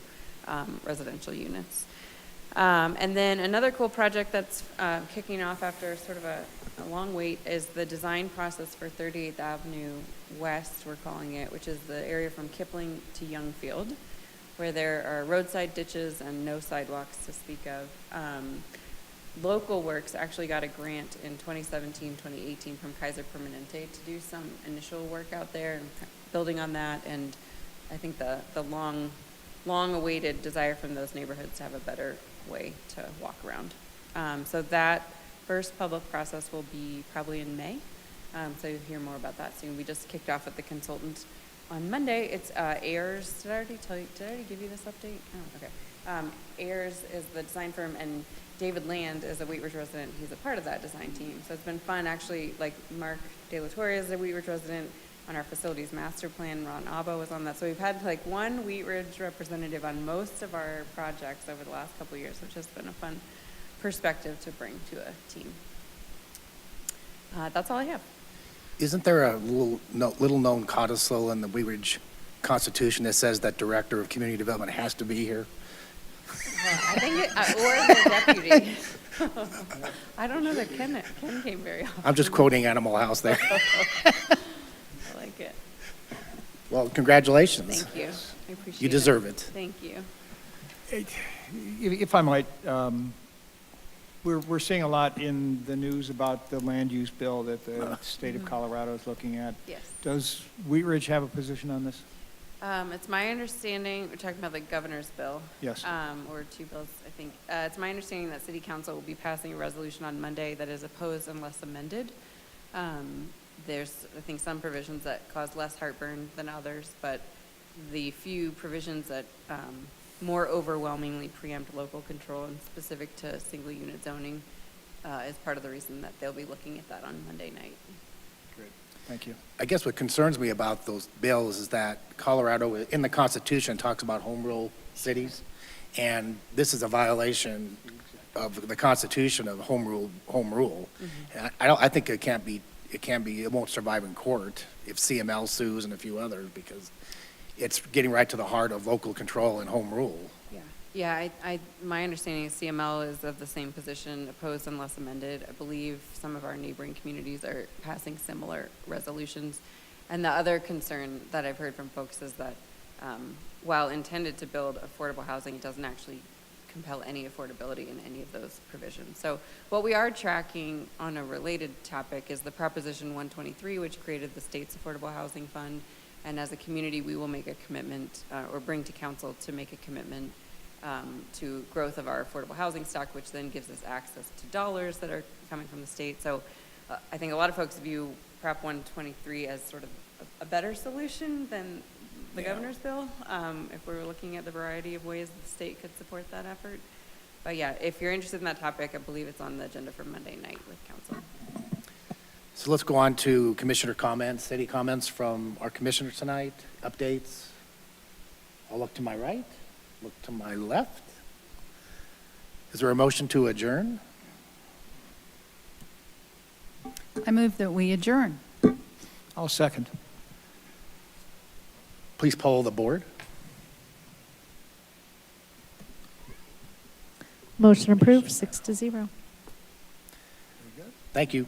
residential units. And then another cool project that's kicking off after sort of a long wait is the design process for 38th Avenue West, we're calling it, which is the area from Kipling to Youngfield, where there are roadside ditches and no sidewalks to speak of. Local Works actually got a grant in 2017, 2018 from Kaiser Permanente to do some initial work out there and building on that. And I think the long-awaited desire from those neighborhoods to have a better way to walk around. So that first public process will be probably in May. So you'll hear more about that soon. We just kicked off with the consultant on Monday. It's Ayers. Did I already give you this update? Oh, okay. Ayers is the design firm, and David Land is a Wheat Ridge resident. He's a part of that design team. So it's been fun, actually. Like Mark De La Torre is a Wheat Ridge resident on our facilities master plan. Ron Abba was on that. So we've had like one Wheat Ridge representative on most of our projects over the last couple of years, which has been a fun perspective to bring to a team. That's all I have.
Isn't there a little-known codicil in the Wheat Ridge Constitution that says that Director of Community Development has to be here?
I think or the deputy. I don't know that Ken came very often.
I'm just quoting Animal House there.
I like it.
Well, congratulations.
Thank you. I appreciate it.
You deserve it.
Thank you.
If I might, we're seeing a lot in the news about the land use bill that the state of Colorado is looking at.
Yes.
Does Wheat Ridge have a position on this?
It's my understanding, we're talking about the governor's bill.
Yes.
Or 2 bills, I think. It's my understanding that city council will be passing a resolution on Monday that is opposed unless amended. There's, I think, some provisions that cause less heartburn than others, but the few provisions that more overwhelmingly preempt local control and specific to single unit zoning is part of the reason that they'll be looking at that on Monday night.
Great. Thank you.
I guess what concerns me about those bills is that Colorado, in the Constitution, talks about home rule cities, and this is a violation of the Constitution of home rule. And I think it won't survive in court if CML sues and a few others, because it's getting right to the heart of local control and home rule.
Yeah, my understanding is CML is of the same position, opposed unless amended. I believe some of our neighboring communities are passing similar resolutions. And the other concern that I've heard from folks is that while intended to build affordable housing, it doesn't actually compel any affordability in any of those provisions. So what we are tracking on a related topic is the Proposition 123, which created the state's Affordable Housing Fund. And as a community, we will make a commitment or bring to council to make a commitment to growth of our affordable housing stock, which then gives us access to dollars that are coming from the state. So I think a lot of folks view Prop 123 as sort of a better solution than the governor's bill, if we're looking at the variety of ways the state could support that effort. But yeah, if you're interested in that topic, I believe it's on the agenda for Monday night with council.
So let's go on to commissioner comments, city comments from our commissioner tonight, updates. I'll look to my right, look to my left. Is there a motion to adjourn?
I move that we adjourn.
I'll second.
Please poll the board.
Motion approved, 6-0.
Thank you.